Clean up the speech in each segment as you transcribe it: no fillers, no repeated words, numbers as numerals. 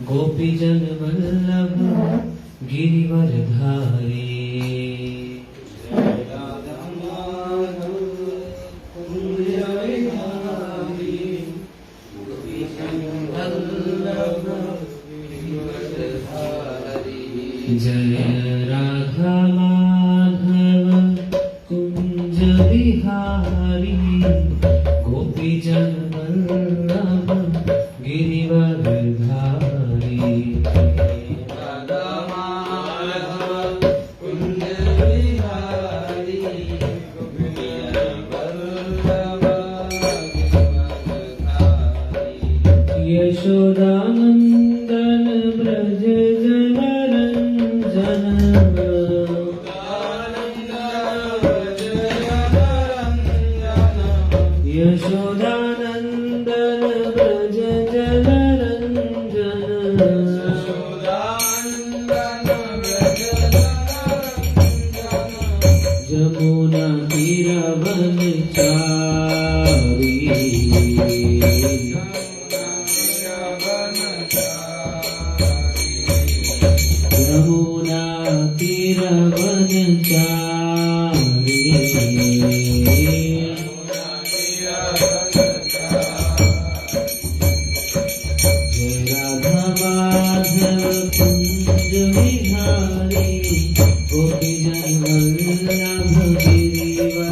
गोपीजन वल्लभ गिरिवरधारी। जय राधा माधव कुंज बिहारी, गोपीजन वल्लभ गिरिवरधारी। राधा माधव कुंज बिहारी, गोपीजन वल्लभ गिरिवरधारी। यशोदानंदन ब्रज यशोदानंदन ब्रज जनरंजन। जमुना तीरवनचारी, यमुना तीरवनचारी। कुंज विहारी, गोपीजन वल्लभ गिरिवरधारी।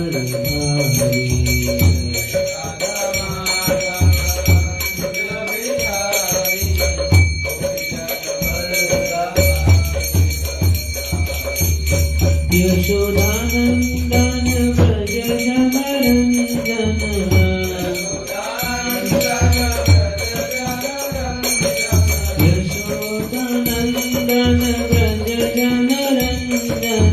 यशोदानंदन ब्रज जनरंजन। यशोदानंदन ब्रज जनरंजन।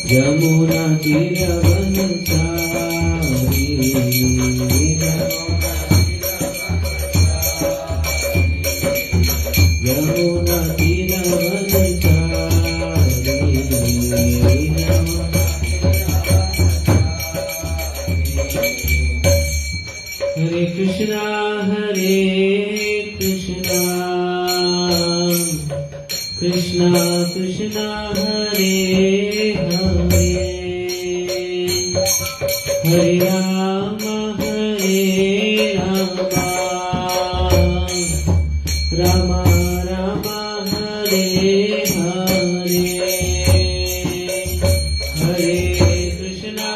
यमुना तीरवनचारी, यमुना तीरवनचारी। हरे कृष्णा कृष्णा कृष्णा हरे हरे, हरे राम राम राम हरे हरे। हरे कृष्णा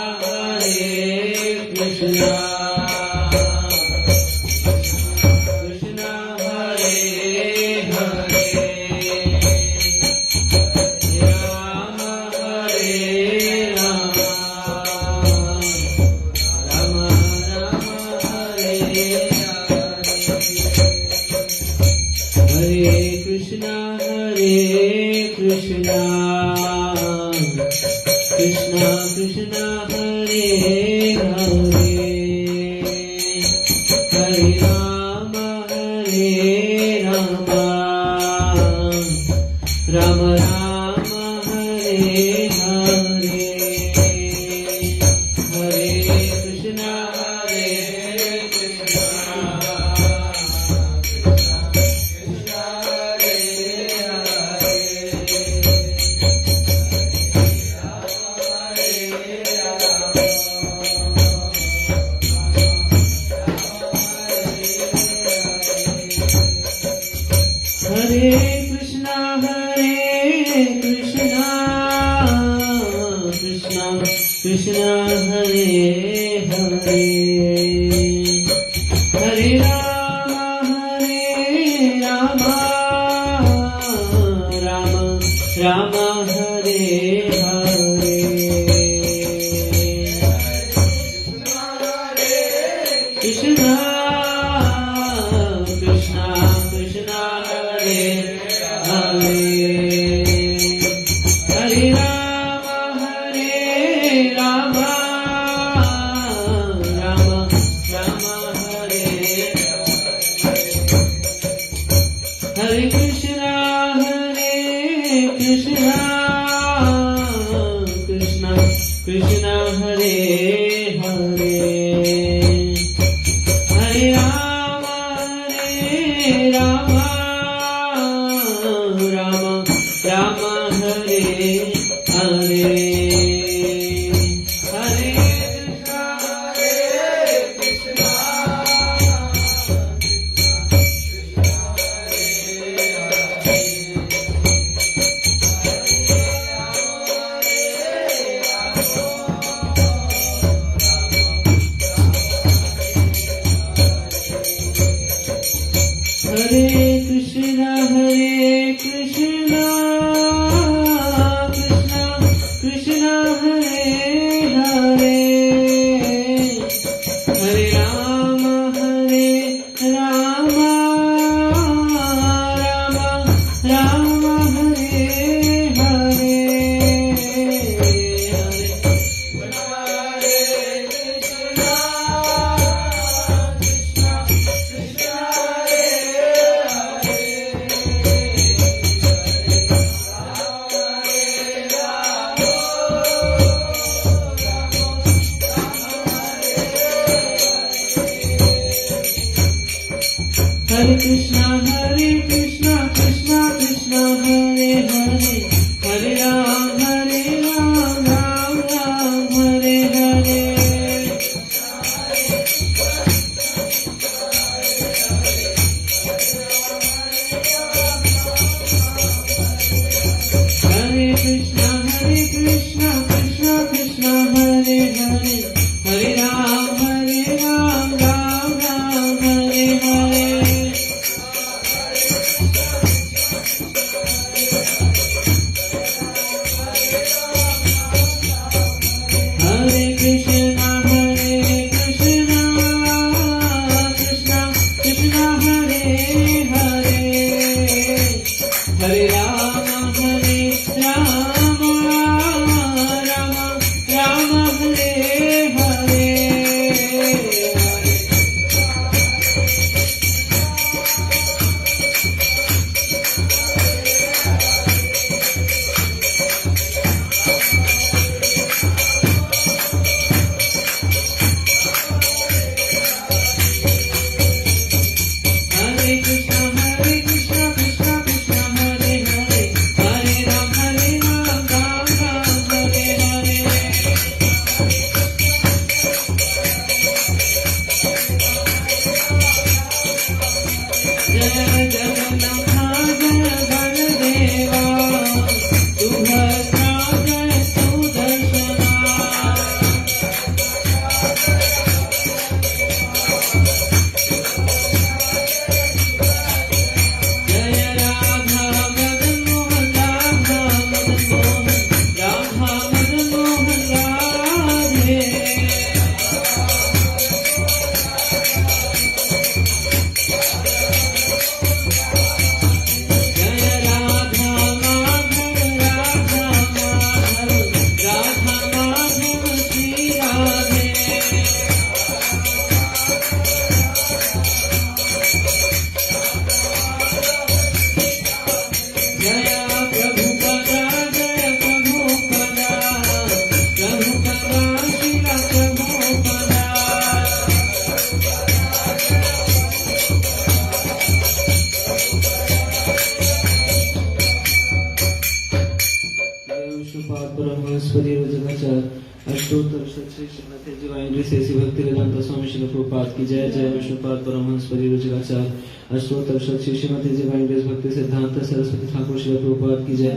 कृष्णा हरे हरे, राम राम राम हरे हरे। हरे कृष्णा कृष्णा कृष्णा हरे हरे, हरे राम राम राम हरे हरे। हरे कृष्णा हरे कृष्णा कृष्णा कृष्णा हरे हरे, हरे राम राम राम हरे हरे। कृष्णा कृष्णा कृष्णा हरे हरे, हरे राम राम राम हरे। हरे Krishna Krishna Krishna Hare Hare, Hare Krishna Krishna Krishna Hare Hare Hare Ram Ram Ram Hare Hare Hare Krishna Krishna Krishna Hare Hare Hare Ram Ram Ram Hare Hare Hare Krishna Krishna Krishna Hare Hare Hare Ram Ram Hare Hare Hare Krishna Krishna Krishna Hare Hare Hare Ram Ram Hare Hare Jai Jagannath Jai Galadeva Subhadra Jai Sudarshana Jai Radha Madan Mohan Radha Madan Mohan Radha Madan Mohan Radhe Jai Radha Madhav Radha Madhav Radha Madhav Shri Radhe Jaya Prabhupada Jaya Prabhupada Prabhupada Shila Prabhupada Vishnupad ब्रह्मस्पति रुद्राचार्य अष्टोत्तर Shri Shrimati जीवाइंद्री शेषी भक्ति वेदांत स्वामी श्री प्रभुपाद की जय जय विष्णुपाद ब्रह्मस्पति रुद्राचार्य अष्टोत्तर श्री श्रीमती जीवाइंद्री भक्ति सिद्धांत सरस्वती ठाकुर श्री प्रभुपाद की जय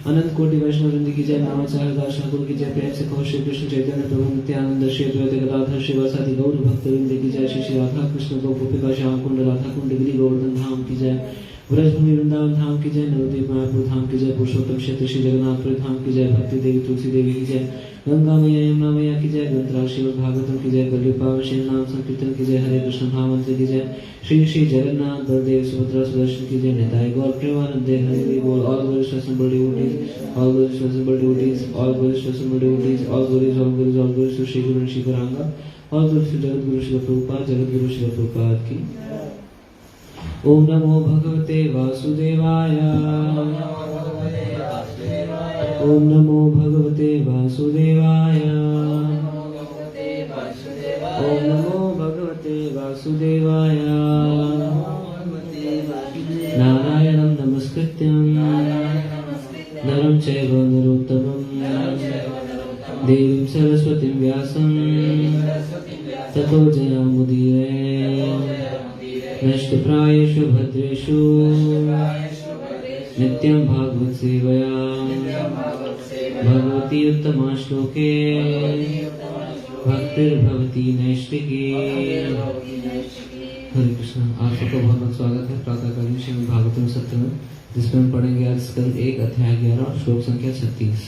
अनंत कोटि वैष्णव वृंद की जय नामाचार्य दास ठाकुर की जय प्रेम से कहो श्री कृष्ण चैतन्य प्रभु नित्यानंद श्री अद्वैत गदाधर श्रीवासादि गौर भक्त वृंद की जय श्री राधा कृष्ण गोपिका श्याम कुंड राधा कुंड गिरि गोवर्धन धाम की जय ब्रजभूमि वृंदावन धाम की जय नवद्वीप मायापुर धाम की जय पुरुषोत्तम क्षेत्र श्री जगन्नाथपुर धाम की जय भक्ति देवी तुलसी देवी की जय गंगा मैया यमुना मैया की जय ग्रंथराज श्रीमद् भागवतम की जय कलयुग पावन श्री नाम संकीर्तन की जय हरे कृष्ण महामंत्र की जय श्री श्री जगन्नाथ बलदेव सुभद्रा सुदर्शन की जय निताय गौर प्रेमानंदे हरि बोल all glories to assembled devotees all glories to assembled devotees all glories to assembled devotees all glories to Shri Guru Shri Garanga all glories to Jagat Guru Shri Prabhupada Jagat Guru Shri Prabhupada की ओम नमो भगवते वासुदेवाय ओम नमो भगवते वासुदेवाय ओम नमो भगवते वासुदेवाय नारायणं नमस्कृत्यं नरं चैव नरोत्तमं देवीं सरस्वतीं व्यासं ततो जयामुदीरये नष्टप्रायेषु भद्रेषु नित्यं भागवत सेवया भगवती उत्तमा श्लोके भक्तिर्भवती नैष्टिकी। हरे कृष्ण। आप सबका बहुत बहुत स्वागत है प्रातःकालीन श्रीमद् भागवतम सत्र में, जिसमें हम पढ़ेंगे आज स्कंद 1 अध्याय 11 श्लोक संख्या 36।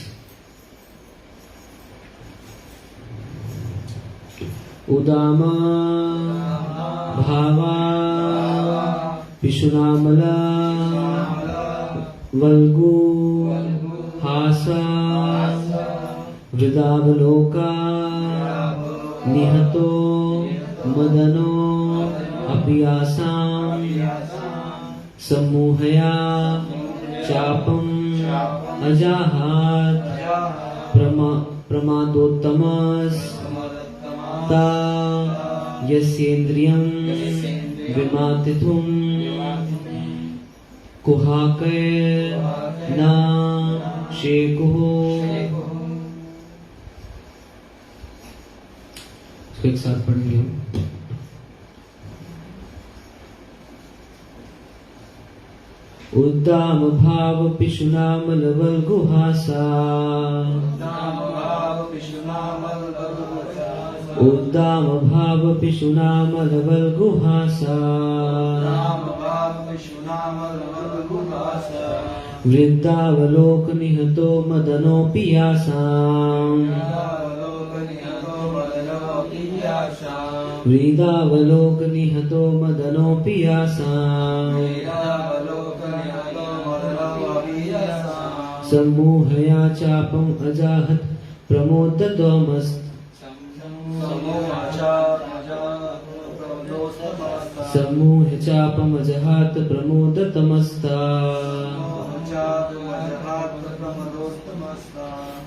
उदामा भावा पिशुनामला वल्गु हासा वृदावलोका निहतो मदनो अपियासां सम्मोहया चापम अजाहात प्रमादोत्तमस् ता यस्येन्द्रियं विमातिथुम कुहाके न शेकुः। इसको एक साथ पढ़ेंगे हम। उद्दाम भाव पिशुनाम लवल गुहासा। उद्दाम भाव पिशुनाम लवल गुहासा। वृद्धावलोक निहतो मदनो पियासाम्। वृद्धावलोक निहतो मदनो पियासाम्। सम्मोहया चापम अजाहत प्रमोदतमस्त। सम्मोह चापम अजहात प्रमोदतमस्ता।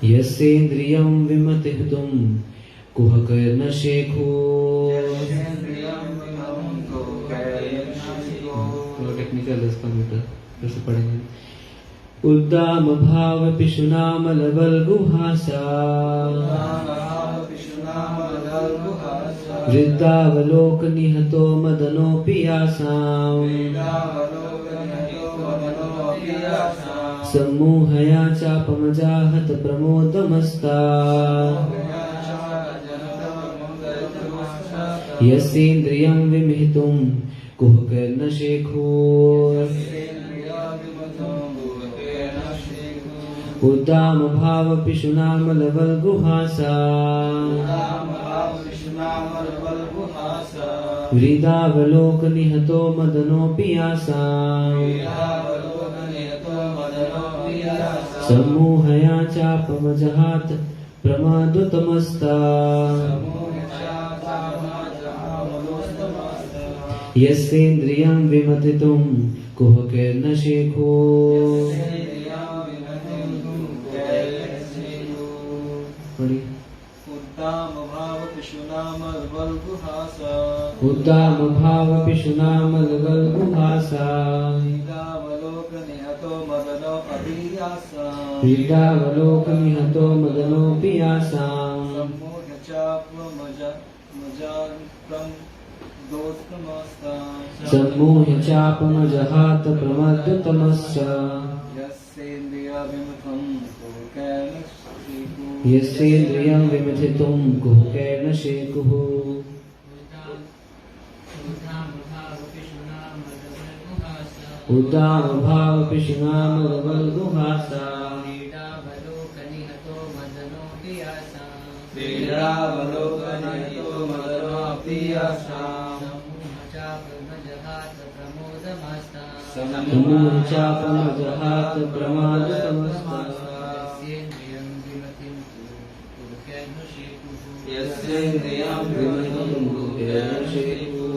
यस्येन्द्रियं विमतिहितुं कुहकर्न शेखो। टेक्निकल इसका मीटर फिर से पढ़ेंगे। उद्दाम भाव पिशुनाम लवल गुहासा। वृद्धावलोक निहतो मदनो पियासाम्। सम्मोहया चापमजाहत प्रमोदमस्ता। यस्येन्द्रियं विमोहितुं कुहकर्न शेखो। उद्दाम भाव पिशुनाम लवल गुहासा। वृद्धावलोक निहतो मदनो पियासाम्। सम्मोहया चापमजहात प्रमादतमस्ता। यस्येन्द्रियं विमतितुं कुहकर्न शेखो। उद्दाम भाव पिशुनाम लवल गुहासा। उद्दाम भाव पिशुनाम लवल गुहासा। वृद्धावलोक निहतो मदनो अभियासाम्। वृद्धावलोक निहतो मदनो पियासाम्। सम्मोह चापमजाहत प्रमोदतमस्ता। सम्मोह चापमजहात प्रमोदतमश्च। यस्येन्द्रियं विमथितुं कुहकर्न शेकुः। उद्दाम भाव पिशुनाम लवल गुहासा। वृद्धावलोक निहतो मदनो पियासाम्। सम्मोह चापमजहात प्रमादतमस्ता। यस्येन्द्रियं विमतितुं कुहकर्न शेकुः।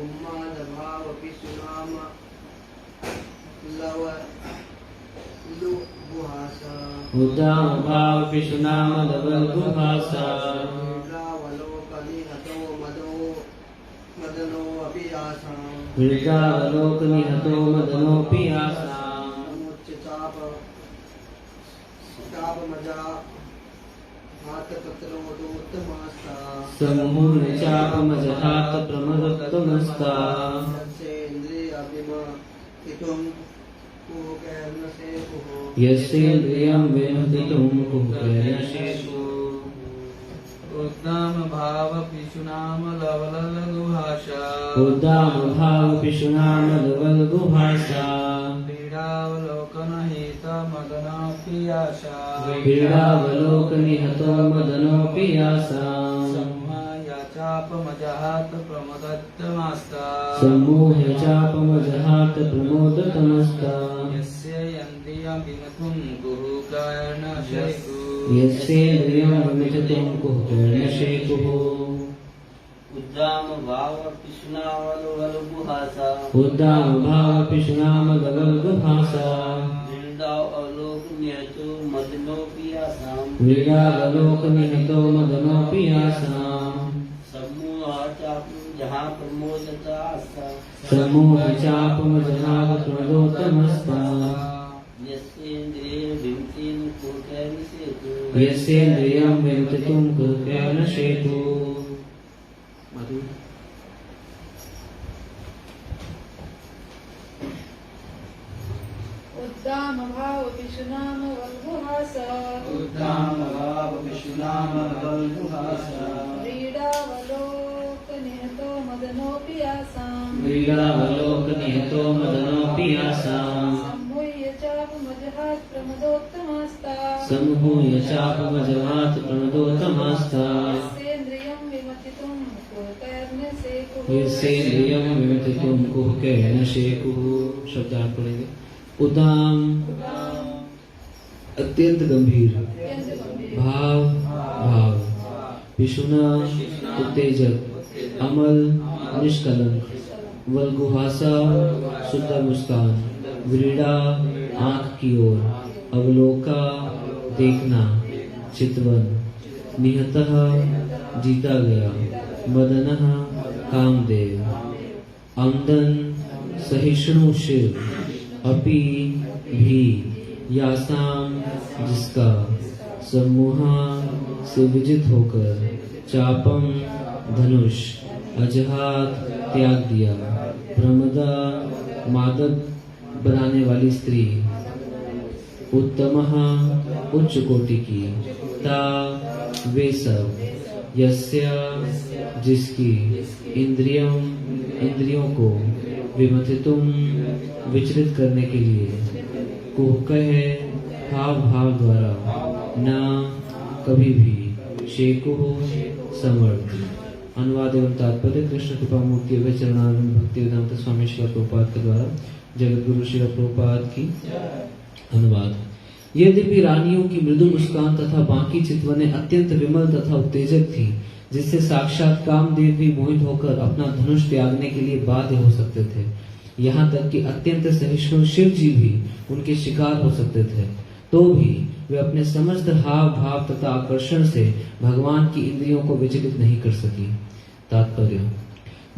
उम्माद भाव पिशुनाम लवल गुहासा। उद्दाम भाव पिशुनाम लवल गुहासा। वृद्धावलोक निहतो मदनो अपियासाम्। वृद्धावलोक निहतो मदनो पियासाम्। सम्मोह चापमजहात प्रमोदतमस्ता। यस्येन्द्रियं विमोहितुं कुहकर्न शेकुः। उद्दाम भाव पिशुनाम लवल गुहासा। उद्दाम भाव पिशुनाम लवल गुहासा। वृद्धावलोक निहतो मदनो पियासाम्। वृद्धावलोक निहतो मदनो पियासाम्। सम्मोह चापमजाहत प्रमोदतमस्ता। सम्मोह चापमजहात प्रमोदतमस्ता। यस्येन्द्रियं विमतितुं कुहकर्न शेकुः। यस्येन्द्रियं विमथितुं कुहकर्न शेकुः। उद्दाम भाव पिशुनाम लवल गुहासा। उद्दाम भाव पिशुनाम लवल गुहासा। वृद्धावलोक निहतो मदनोऽपि आसाम् व्रीडावलोक निहतो मदनोऽपि आसाम् सम्मोहाचापं जहाँ प्रमोदता आस्था समूह चापम जनाव प्रणोदोत्तमस्ता यस्येन्द्रिये विमतेन कोटैर्निषेधो यस्येन्द्रियं विमतितुं कुर्यान शेतु। उद्दाम भाव विष्णुनाम वल्गुहास उद्दामभाव विष्णुनाम वल्गुहासा व्रीडावलोक निहतो मदनोऽपि आसाम् व्रीडावलोक निहतो मदनोऽपि आसाम् सम्मूह्य चापमजहात् प्रमदोत्तमास्ता सम्मूह्य चापमजहात् प्रणोदोत्तमास्ता यस्येन्द्रियं विमथितुं कुरुकैर्नसेकुः यस्येन्द्रियं विमथितुं कुहकेन शेकुः। शब्दार्थ पढ़ेंगे। उदाम अत्यंत गंभीर, भाव भाव, विषुना उत्तेजक, अमल निष्कलंक, वल्गुहासा शुद्ध मुस्कान, व्रीड़ा आंख की ओर, अवलोका देखना, चितवन, निहतः जीता गया, मदनः कामदेव, आमदन सहिष्णु शिव, अपि भी यासाम जिसका, समूहा से विजित होकर, चापम धनुष, अजहात त्याग दिया, प्रमदा मादक बनाने वाली स्त्री, उत्तमः उच्च कोटि की, ता वे सब, यस्या जिसकी, इंद्रियों को, विमथितुम विचलित करने के लिए, कुहकह हाव भाव द्वारा, न कभी भी, शेकुह समर्थ। अनुवाद एवं तात्पर्य कृष्ण कृपा मूर्ति व चरणारविंद भक्तिवेदांत स्वामी श्रील प्रभुपाद के द्वारा जगत गुरु श्रील प्रभुपाद की। अनुवाद। यद्यपि रानियों की मृदु मुस्कान तथा बाकी चितवनें अत्यंत विमल तथा उत्तेजक थी, जिससे साक्षात कामदेव भी मोहित होकर अपना धनुष त्यागने के लिए बाध्य हो सकते थे, यहाँ तक कि अत्यंत सहिष्णु शिव जी भी उनके शिकार हो सकते थे, तो भी वे अपने समस्त हाव भाव तथा आकर्षण से भगवान की इंद्रियों को विचलित नहीं कर सकी। तात्पर्य।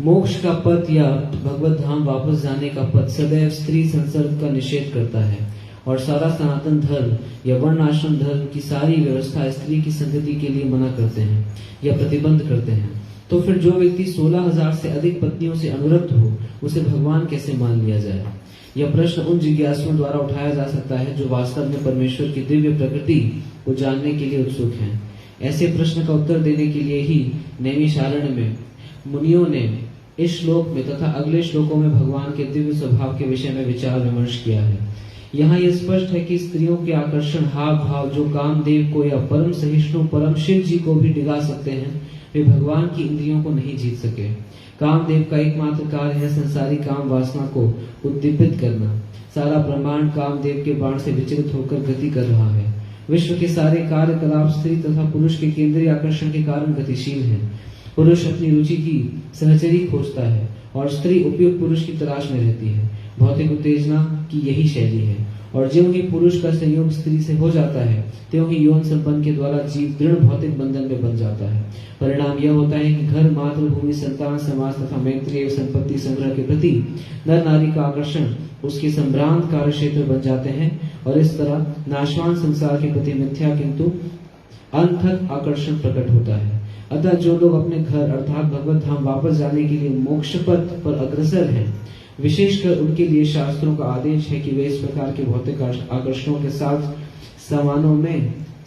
मोक्ष का पथ या भगवत धाम वापस जाने का पथ सदैव स्त्री संसर्ग का निषेध करता है, और सारा सनातन धर्म या वर्ण आश्रम धर्म की सारी व्यवस्था स्त्री की संतति के लिए मना करते हैं या प्रतिबंध करते हैं। तो फिर जो व्यक्ति 16,000 से अधिक पत्नियों से अनुरक्त हो, उसे भगवान कैसे मान लिया जाए? यह प्रश्न उन जिज्ञासुओं द्वारा उठाया जा सकता है जो वास्तव में परमेश्वर की दिव्य प्रकृति को जानने के लिए उत्सुक हैं। ऐसे प्रश्न का उत्तर देने के लिए ही नैमिषारण्य में मुनियों ने इस श्लोक में तथा अगले श्लोकों में भगवान के दिव्य स्वभाव के विषय में विचार विमर्श किया है। यहाँ यह स्पष्ट है कि स्त्रियों के आकर्षण हाव भाव जो कामदेव को या परम सहिष्णु परम शिव जी को भी डिगा सकते हैं, वे भगवान की इंद्रियों को नहीं जीत सके। कामदेव का एकमात्र कार्य है संसारी काम वासना को उद्दीपित करना। सारा ब्रह्मांड कामदेव के बाण से विचलित होकर गति कर रहा है। विश्व के सारे कार्यकलाप स्त्री तथा पुरुष के केंद्रीय आकर्षण के कारण गतिशील है। पुरुष अपनी रुचि की सहचरी खोजता है और स्त्री उपयुक्त पुरुष की तलाश में रहती है। भौतिक उत्तेजना की यही शैली है, और ज्यों ही पुरुष का संयोग स्त्री से हो जाता है, त्यों ही यौन संबंध के द्वारा जीव दृढ़ भौतिक बंधन में बन जाता है। परिणाम यह होता है कि घर, मातृभूमि, संतान, समाज तथा मैत्री एवं संपत्ति संग्रह के प्रति नर नारी का आकर्षण उसके संभ्रांत कार्य क्षेत्र बन जाते हैं, और इस तरह नाशवान संसार के प्रति मिथ्या किंतु अनथक आकर्षण प्रकट होता है। अतः जो लोग अपने घर अर्थात भगवत धाम वापस जाने के लिए मोक्ष पथ पर अग्रसर हैं, विशेषकर उनके लिए शास्त्रों का आदेश है कि वे इस प्रकार के भौतिक आकर्षणों के साथ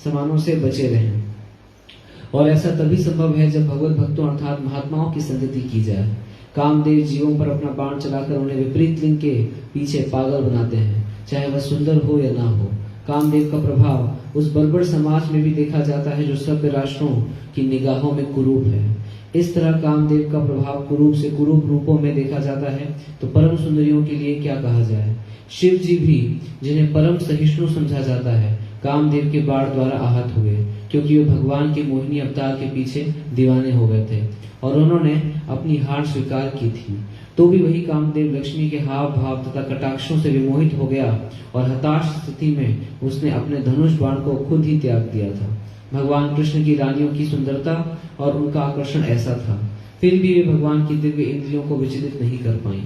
समानों से बचे रहें, और ऐसा तभी संभव है जब भगवत भक्तों अर्थात महात्माओं की संतति की जाए। कामदेव जीवों पर अपना बाण चलाकर उन्हें विपरीत लिंग के पीछे पागल बनाते हैं, चाहे वह सुंदर हो या ना हो। कामदेव का प्रभाव उस बर्बर समाज में भी देखा जाता है जो सभ्य राष्ट्रों की निगाहों में कुरूप है। इस तरह कामदेव का प्रभाव कुरूप से कुरूप रूपों में देखा जाता है, तो परम सुंदरियों के लिए क्या कहा जाए। शिव जी भी, जिन्हें परम सहिष्णु समझा जाता है, कामदेव के बाण द्वारा आहत हुए, क्योंकि वे भगवान के मोहिनी अवतार के पीछे दीवाने हो गए थे और उन्होंने अपनी हार स्वीकार की थी। तो भी वही कामदेव लक्ष्मी के हाव भाव तथा कटाक्षों से विमोहित हो गया और हताश स्थिति में उसने अपने धनुष बाण को खुद ही त्याग दिया था। भगवान कृष्ण की रानियों की सुंदरता और उनका आकर्षण ऐसा था, फिर भी वे भगवान की दिव्य इंद्रियों को विचलित नहीं कर पाई।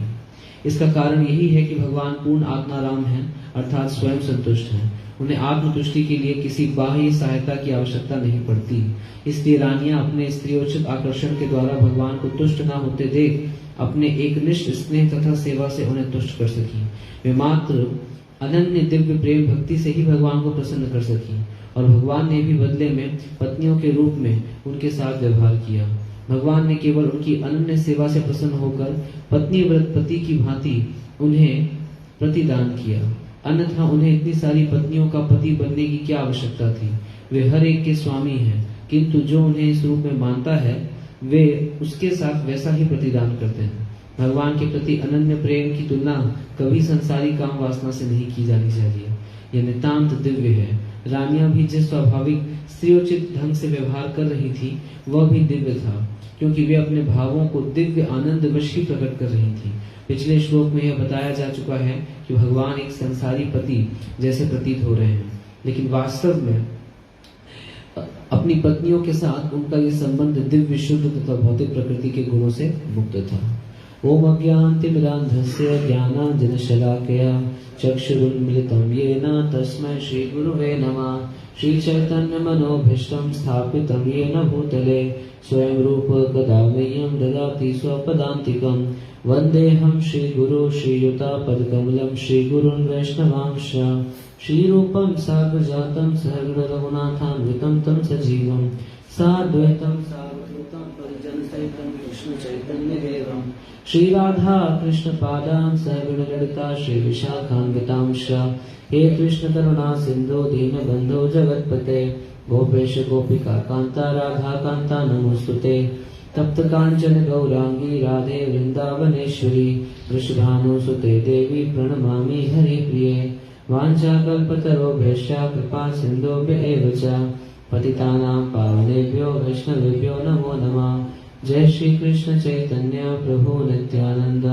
इसका कारण यही है कि भगवान पूर्ण आत्माराम हैं, अर्थात स्वयं संतुष्ट हैं। उन्हें आत्मतुष्टि के लिए किसी बाह्य सहायता की आवश्यकता नहीं पड़ती। इसलिए रानियां अपने स्त्रीयोचित आकर्षण के द्वारा भगवान को तुष्ट न होते देख अपने एकनिष्ठ स्नेह तथा सेवा से उन्हें तुष्ट कर सकी। वे मात्र अनन्य दिव्य प्रेम भक्ति से ही भगवान को प्रसन्न कर सकी और भगवान ने भी बदले में पत्नियों के रूप में उनके साथ व्यवहार किया। भगवान ने केवल उनकी अनन्य सेवा से प्रसन्न होकर पत्नी व्रत पति की भांति उन्हें प्रतिदान किया, अन्यथा उन्हें इतनी सारी पत्नियों का पति बनने की क्या आवश्यकता थी। वे हर एक के स्वामी हैं, किंतु जो उन्हें इस रूप में मानता है वे उसके साथ वैसा ही प्रतिदान करते हैं। भगवान के प्रति अनन्य प्रेम की तुलना कभी संसारी काम वासना से नहीं की जानी चाहिए। यह नितांत दिव्य है। रानियां भी जिस स्वाभाविक स्त्रीयोचित ढंग से व्यवहार कर रही थी वह भी दिव्य था, क्योंकि वे अपने भावों को दिव्य आनंद वश ही प्रकट कर रही थी। पिछले श्लोक में यह बताया जा चुका है कि भगवान एक संसारी पति जैसे प्रतीत हो रहे हैं, लेकिन वास्तव में अपनी पत्नियों के साथ उनका ये संबंध दिव्य शुद्ध तथा भौतिक प्रकृति के गुणों से मुक्त था। ओम अज्ञानतिमिरान्धस्य ज्ञानाञ्जनशलाकया चक्षुरुन्मिलितं येन तस्मै श्रीगुरुवे नमः। श्रीचैतन्यमनोभीष्टं स्थापितं येन भूतले स्वयं रूप कदा मह्यं ददाति स्वपदान्तिकं। वन्देऽहं श्रीगुरो श्रीयुतापदकमलं श्रीगुरुन् वैष्णवांश्च। श्रीरूपं साग्रजातं सहगणरघुनाथान्वितं तं सजीवं साद्वैतं सावधूतं परिजनसहितं कृष्णचैतन्यदेवं श्रीराधा कृष्णपादां सहगणललिता श्रीविशाखान्वितांश्च। हे कृष्ण करुणा सिन्धो दीनबन्धो जगत्पते गोपेश गोपिका कान्ता राधा कान्ता नमोस्तुते। तप्त कांचन गौरांगी राधे वृंदावनेश्वरी वृषभानुसुते देवी प्रणमामि हरिप्रिये। वाञ्छाकल्पतरुभ्यश्च कृपा सिन्धुभ्य एव च पतितानां पावनेभ्यो वैष्णवेभ्यो नमो नमः। जय श्री कृष्ण चैतन्य प्रभु नित्यानंद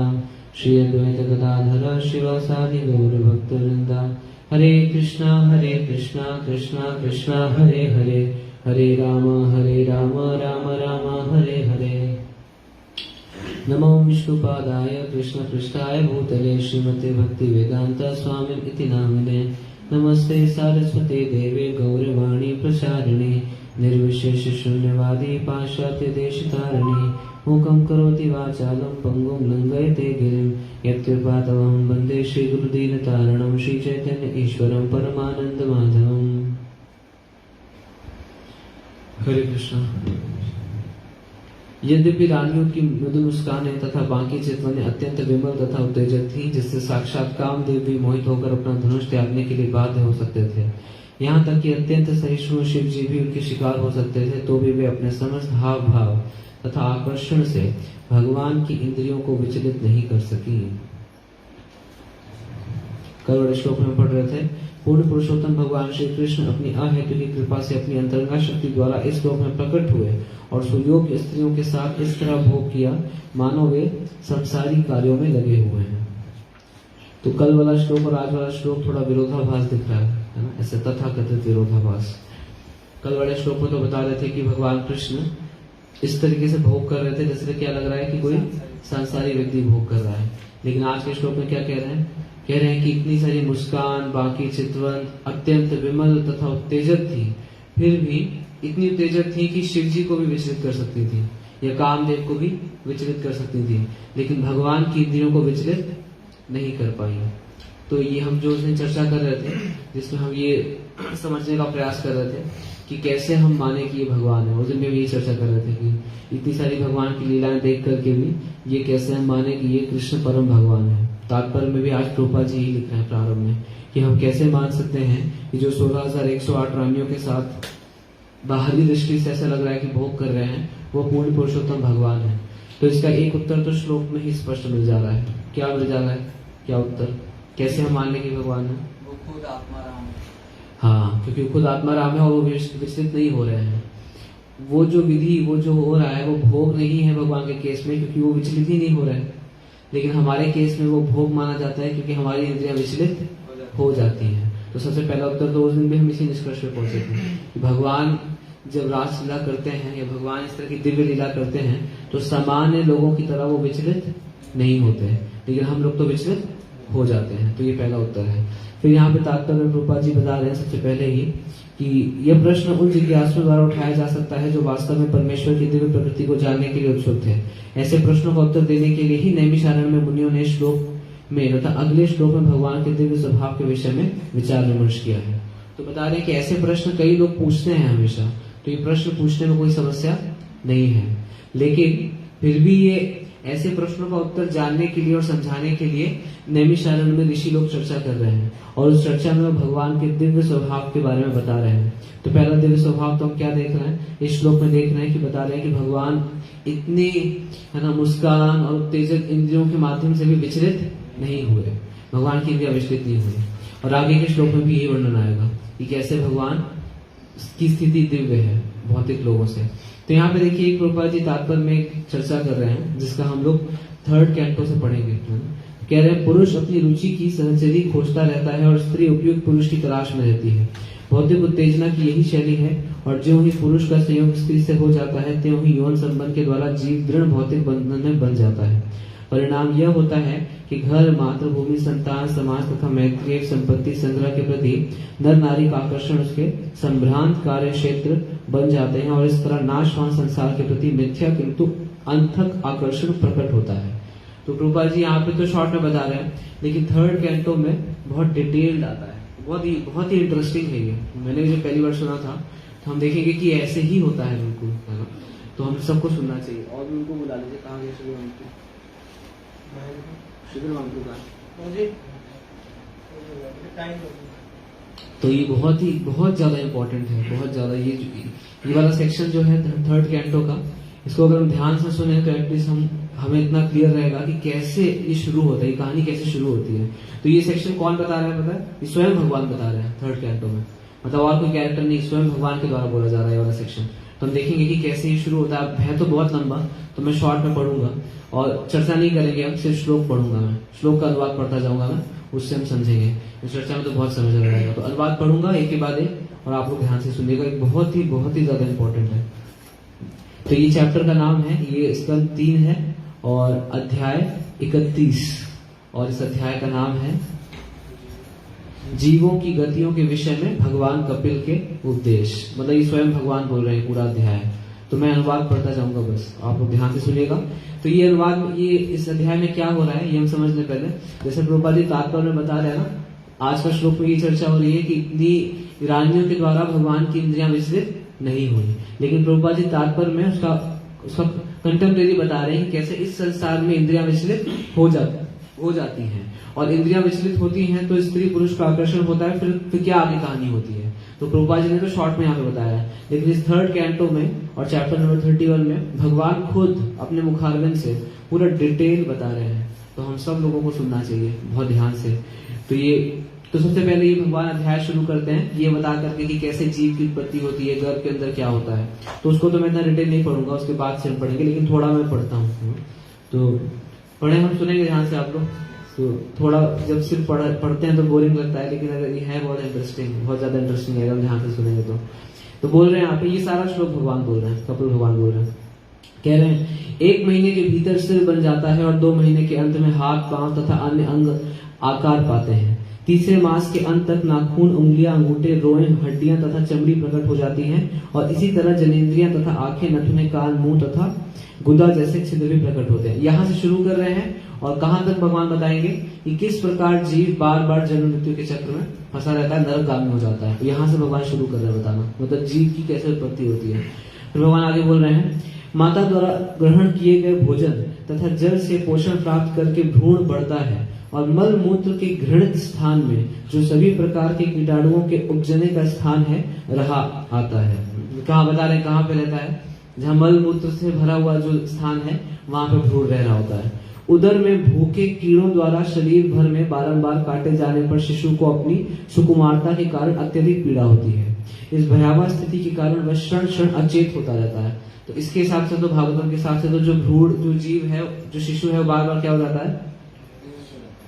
श्री अद्वैत गदाधर शिवासादि गौर भक्तवृंद। हरे कृष्णा कृष्णा कृष्णा हरे हरे, हरे राम राम राम हरे हरे। नमो विष्णुपादाय कृष्णपृष्ठाय भूतले श्रीमते भक्ति वेदांत स्वामी इति नामिने। नमस्ते सारस्वते देवे गौरवाणी प्रचारिणे निर्विशेष शून्यवादी पाश्चात्य देशतारिणे। मूकं करोति वाचालं पंगुं लंघयते गिरिं यत्कृपातमहं वन्दे श्रीगुरुदीनतारणं श्रीचैतन्य ईश्वरं परमानन्दमाधवम्। हरे कृष्ण। यद्यपि रानियों की मृदु मुस्कानें तथा बाकी चितवनें अत्यंत विमल तथा उत्तेजक थी, जिससे साक्षात कामदेव भी मोहित होकर अपना धनुष त्यागने के लिए बाध्य हो सकते थे। यहाँ तक कि अत्यंत सहिष्णु शिव जी भी उनके शिकार हो सकते थे, तो भी वे अपने समस्त हाव भाव तथा आकर्षण से भगवान की इंद्रियों को विचलित नहीं कर सकी। कल श्लोक में पढ़ रहे थे, पूर्ण पुरुषोत्तम भगवान श्री कृष्ण अपनी अहेतु की कृपा से अपनी अंतरंगा शक्ति द्वारा इस लोक में प्रकट हुए और सुयोग्य स्त्रियों के साथ इस तरह भोग किया मानो वे संसारी कार्यों में लगे हुए हैं। तो कल वाला श्लोक और आज वाला श्लोक थोड़ा विरोधाभास दिख रहा है ना, ऐसे तथाकथित विरोधाभास। कल वाले श्लोक में तो बता रहे थे कि भगवान कृष्ण इस तरीके से भोग कर रहे थे जैसे क्या लग रहा है कि कोई सांसारिक व्यक्ति भोग कर रहा है, लेकिन आज के श्लोक में क्या कह रहे हैं? कह रहे हैं कि इतनी सारी मुस्कान, बाकी चितवन अत्यंत विमल तथा उत्तेजक थी, फिर भी इतनी उत्तेजक थी कि शिव जी को भी विचलित कर सकती थी या कामदेव को भी विचलित कर सकती थी, लेकिन भगवान की इंद्रियों को विचलित नहीं कर पाई। तो ये हम जो उसने चर्चा कर रहे थे, जिसमें हम ये समझने का प्रयास कर रहे थे कि कैसे हम माने कि ये भगवान है। उस दिन में भी ये चर्चा कर रहे थे कि इतनी सारी भगवान की लीलाएं देख करके भी ये कैसे हम माने कि ये कृष्ण परम भगवान है। तात्पर्य में भी आज कृपा जी ही लिख रहे हैं प्रारंभ में कि हम कैसे मान सकते हैं कि जो 16,108 रानियों के साथ बाहरी दृष्टि से ऐसा लग रहा है कि भोग कर रहे हैं वो पूर्ण पुरुषोत्तम भगवान है। तो इसका एक उत्तर तो श्लोक में ही स्पष्ट मिल जा रहा है। क्या मिल जा रहा है? क्या उत्तर? कैसे हम मान लें कि भगवान है? वो खुद आत्माराम है। हाँ, क्योंकि खुद आत्माराम है और वो विचलित नहीं हो रहे हैं। वो जो विधि, वो जो हो रहा है वो भोग नहीं है भगवान के केस में, क्योंकि वो विचलित ही नहीं हो रहे हैं। लेकिन हमारे केस में वो भोग माना जाता है क्योंकि हमारी इंद्रियां विचलित हो जाती हैं। तो सबसे पहला उत्तर तो उस दिन भी हम इसी निष्कर्ष पे पहुंचे थे कि भगवान जब रासलीला करते हैं या भगवान इस तरह की दिव्य लीला करते हैं तो सामान्य लोगों की तरह वो विचलित नहीं होते हैं, लेकिन हम लोग तो विचलित हो जाते हैं। तो ये पहला उत्तर है। फिर यहाँ पे तात्पर्य में प्रभुपाद जी बता रहे हैं सबसे पहले ही कि यह प्रश्न उन जिज्ञासुओं द्वारा उठाया जा सकता है जो वास्तव में परमेश्वर की दिव्य प्रकृति को जानने के लिए उत्सुक थे। ऐसे प्रश्नों का उत्तर देने के लिए ही नैमिषारण्य में मुनियों ने श्लोक में तथा अगले श्लोक में भगवान के दिव्य स्वभाव के विषय में विचार विमर्श किया है। तो बता रहे हैं कि ऐसे प्रश्न कई लोग पूछते हैं हमेशा, तो ये प्रश्न पूछने में कोई समस्या नहीं है, लेकिन फिर भी ये ऐसे प्रश्नों का उत्तर जानने के लिए और समझाने के लिए नैमिषारण्य में ऋषि लोग चर्चा कर रहे हैं और उस चर्चा में भगवान के दिव्य स्वभाव के बारे में बता रहे हैं। तो पहला दिव्य स्वभाव तो हम क्या देख रहे हैं, इस श्लोक में देख रहे हैं कि बता रहे हैं कि भगवान इतने है ना मुस्कान और उत्तेजक इंद्रियों के माध्यम से भी विचलित नहीं हुए, भगवान की इंद्रियां विचलित नहीं हुई। और आगे के श्लोक में भी यही वर्णन आएगा कि कैसे भगवान की स्थिति दिव्य है भौतिक लोगों से। तो यहाँ पे देखिए एक प्रभुपाद जी तात्पर्य में एक चर्चा कर रहे हैं जिसका हम लोग 3rd कैंटो से पढ़ेंगे। कह रहे हैं पुरुष अपनी रुचि की सहचरी खोजता रहता है और स्त्री उपयुक्त पुरुष की तलाश में रहती है। भौतिक उत्तेजना की यही शैली है और ज्यों ही पुरुष का संयोग स्त्री से हो जाता है त्यों ही यौन संबंध के द्वारा जीव दृढ़ भौतिक बंधन में बन जाता है। परिणाम यह होता है कि घर, मातृभूमि, संतान, समाज तथा मैत्रिक संपत्ति संग्रह के प्रति नर नारी का आकर्षण उसके संभ्रांत कार्य क्षेत्र बन जाते हैं और इस तरह नाशवान संसार के प्रति मिथ्या किंतु अनथक आकर्षण प्रकट होता है। तो प्रभुपाद जी यहाँ पे तो शॉर्ट में बता रहे हैं, लेकिन 3rd कैंटो में बहुत डिटेल्ड आता है, बहुत ही इंटरेस्टिंग है ये। मैंने जो पहली बार सुना था तो हम देखेंगे कि ऐसे ही होता है बिल्कुल, है ना। तो हम सबको सुनना चाहिए। और भी उनको बुला लीजिए, कहाँ गए शुगर मामू का। तो ये बहुत ज्यादा इम्पोर्टेंट है, बहुत ज्यादा। ये वाला सेक्शन जो है 3rd कैंटो का, इसको अगर हम ध्यान से सुने तो एटलीस्ट हमें इतना क्लियर रहेगा कि कैसे ये शुरू होता है, ये कहानी कैसे शुरू होती है। तो ये सेक्शन कौन बता रहा है पता है? ये स्वयं भगवान बता रहे हैं 3rd कैंटो में, मतलब और कोई कैरेक्टर नहीं, स्वयं भगवान के द्वारा बोला जा रहा है वाला सेक्शन। तो हम देखेंगे कि कैसे ये शुरू होता है तो बहुत लंबा, तो मैं शॉर्ट में पढ़ूंगा और चर्चा नहीं करेंगे, अब सिर्फ श्लोक पढ़ूंगा मैं, श्लोक का अनुवाद पढ़ता जाऊंगा मैं, उससे हम समझेंगे। इस चर्चा में तो बहुत समझ लग जाएगा, तो अनुवाद पढ़ूंगा एक के बाद एक और आप लोग ध्यान से सुनिएगा, एक बहुत ही ज्यादा इंपॉर्टेंट है। तो ये चैप्टर का नाम है, ये स्कंद 3 है और अध्याय 31 और इस अध्याय का नाम है जीवों की गतियों के विषय में भगवान कपिल के उपदेश। मतलब ये स्वयं भगवान बोल रहे हैं पूरा अध्याय। तो मैं अनुवाद पढ़ता जाऊंगा, बस आप लोग ध्यान से सुनिएगा। तो ये अनुवाद, ये इस अध्याय में क्या हो रहा है ये हम समझ लें पहले। जैसे प्रभुपाद जी तात्पर्य में बता रहे हैं ना, आज का श्लोक में ये चर्चा हो रही है कि इतनी रानियों के द्वारा भगवान की इंद्रियां विचलित नहीं हुई, लेकिन प्रभुपाद जी तात्पर्य में उसका कंटेम्परेरी बता रहे हैं कि कैसे इस संसार में इंद्रियां विचलित हो जाती हैं और इंद्रियां विचलित होती हैं तो स्त्री पुरुष का आकर्षण होता है। फिर क्या आगे कहानी होती है, तो प्रभुपाद जी ने तो शॉर्ट में यहाँ पे बताया है, लेकिन इस 3rd कैंटो में और चैप्टर नंबर 31 में भगवान खुद अपने मुखारविंद से पूरा डिटेल बता रहे हैं। तो हम सब लोगों को सुनना चाहिए बहुत ध्यान से। तो सबसे पहले ये भगवान अध्याय शुरू करते हैं ये बता करके कि कैसे जीव की उत्पत्ति होती है, गर्भ के अंदर क्या होता है। तो उसको तो मैं इतना डिटेल नहीं पढ़ूंगा, उसके बाद से हम पढ़ेंगे, लेकिन थोड़ा मैं पढ़ता हूँ। तो पढ़े, हम सुनेंगे ध्यान से आप लोग। तो थोड़ा जब सिर्फ पढ़ते हैं तो बोरिंग लगता है, लेकिन अगर ये है बहुत इंटरेस्टिंग, बहुत ज्यादा इंटरेस्टिंग है अगर ध्यान से सुनेंगे तो बोल रहे हैं यहाँ पे, ये सारा श्लोक भगवान बोल रहे हैं, कपिल भगवान बोल रहे हैं। कह रहे हैं 1 महीने के भीतर सिर बन जाता है और 2 महीने के अंत में हाथ, पांव तथा अन्य अंग आकार पाते हैं। तीसरे मास के अंत तक नाखून, उंगलियां, अंगूठे, रोएं, हड्डियां तथा चमड़ी प्रकट हो जाती हैं और इसी तरह जनेंद्रियां तथा आंखें, नथुने, कान, मुंह तथा गुदा जैसे छिद्र भी प्रकट होते हैं। यहाँ से शुरू कर रहे हैं और कहां तक भगवान बताएंगे कि किस प्रकार जीव बार बार जन्म मृत्यु के चक्र में फंसा रहता है, नरकगामी हो जाता है। यहाँ से भगवान शुरू कर रहे हैं बताना, मतलब जीव की कैसे उत्पत्ति होती है। फिर भगवान आगे बोल रहे हैं, माता द्वारा ग्रहण किए गए भोजन तथा जल से पोषण प्राप्त करके भ्रूण बढ़ता है और मल मूत्र के घृणित स्थान में जो सभी प्रकार के कीटाणुओं के उपजने का स्थान है रहा आता है। कहाँ बता रहे हैं, कहाँ पे रहता है? जहाँ मल मूत्र से भरा हुआ जो स्थान है वहां पे भ्रूण रह रहा होता है। उदर में भूखे कीड़ों द्वारा शरीर भर में बारंबार काटे जाने पर शिशु को अपनी सुकुमारता के कारण अत्यधिक पीड़ा होती है। इस भयावह स्थिति के कारण वह क्षण क्षण अचेत होता रहता है। तो इसके हिसाब से तो भागवतम के हिसाब से तो जो भ्रूण जो जीव है, जो शिशु है, वो बार बार क्या हो जाता है,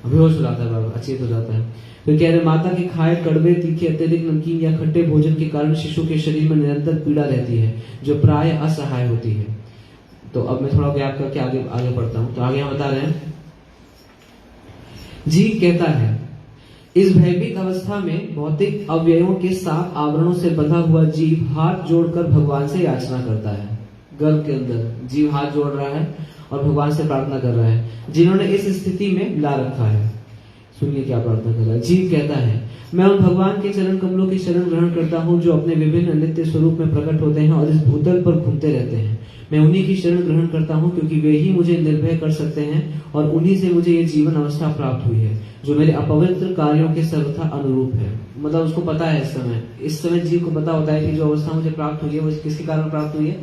बेहोश हो जाता है, बार बार अचेत हो जाता है। तो कह रहे माता के खाए कड़वे, तीखे, अत्यधिक नमकीन या खट्टे भोजन के कारण शिशु के शरीर में निरंतर पीड़ा रहती है, जो प्राय असहाय होती है। तो अब मैं थोड़ा गैप करके आगे बढ़ता हूं। तो आगे हम बता रहे हैं, जीव कहता है, इस भयभीत अवस्था में भौतिक अवयवों के 7 आवरणों से बंधा हुआ जीव हाथ जोड़कर भगवान से याचना करता है। गर्भ के अंदर जीव हाथ जोड़ रहा है और भगवान से प्रार्थना कर रहा है, जिन्होंने इस स्थिति में ला रखा है। सुनिए क्या प्रार्थना कर रहा है। जीव कहता है, मैं उन भगवान के चरण कमलों की शरण ग्रहण करता हूँ जो अपने विभिन्न नित्य स्वरूप में प्रकट होते हैं और इस भूतल पर घूमते रहते हैं। मैं उन्हीं की शरण ग्रहण करता हूँ क्योंकि वे ही मुझे निर्भय कर सकते हैं और उन्हीं से मुझे ये जीवन अवस्था प्राप्त हुई है जो मेरे अपवित्र कार्यों के सर्वथा अनुरूप है। मतलब उसको पता है, इस समय जीव को पता होता है कि जो अवस्था मुझे प्राप्त हुई है वो किसके कारण प्राप्त हुई है,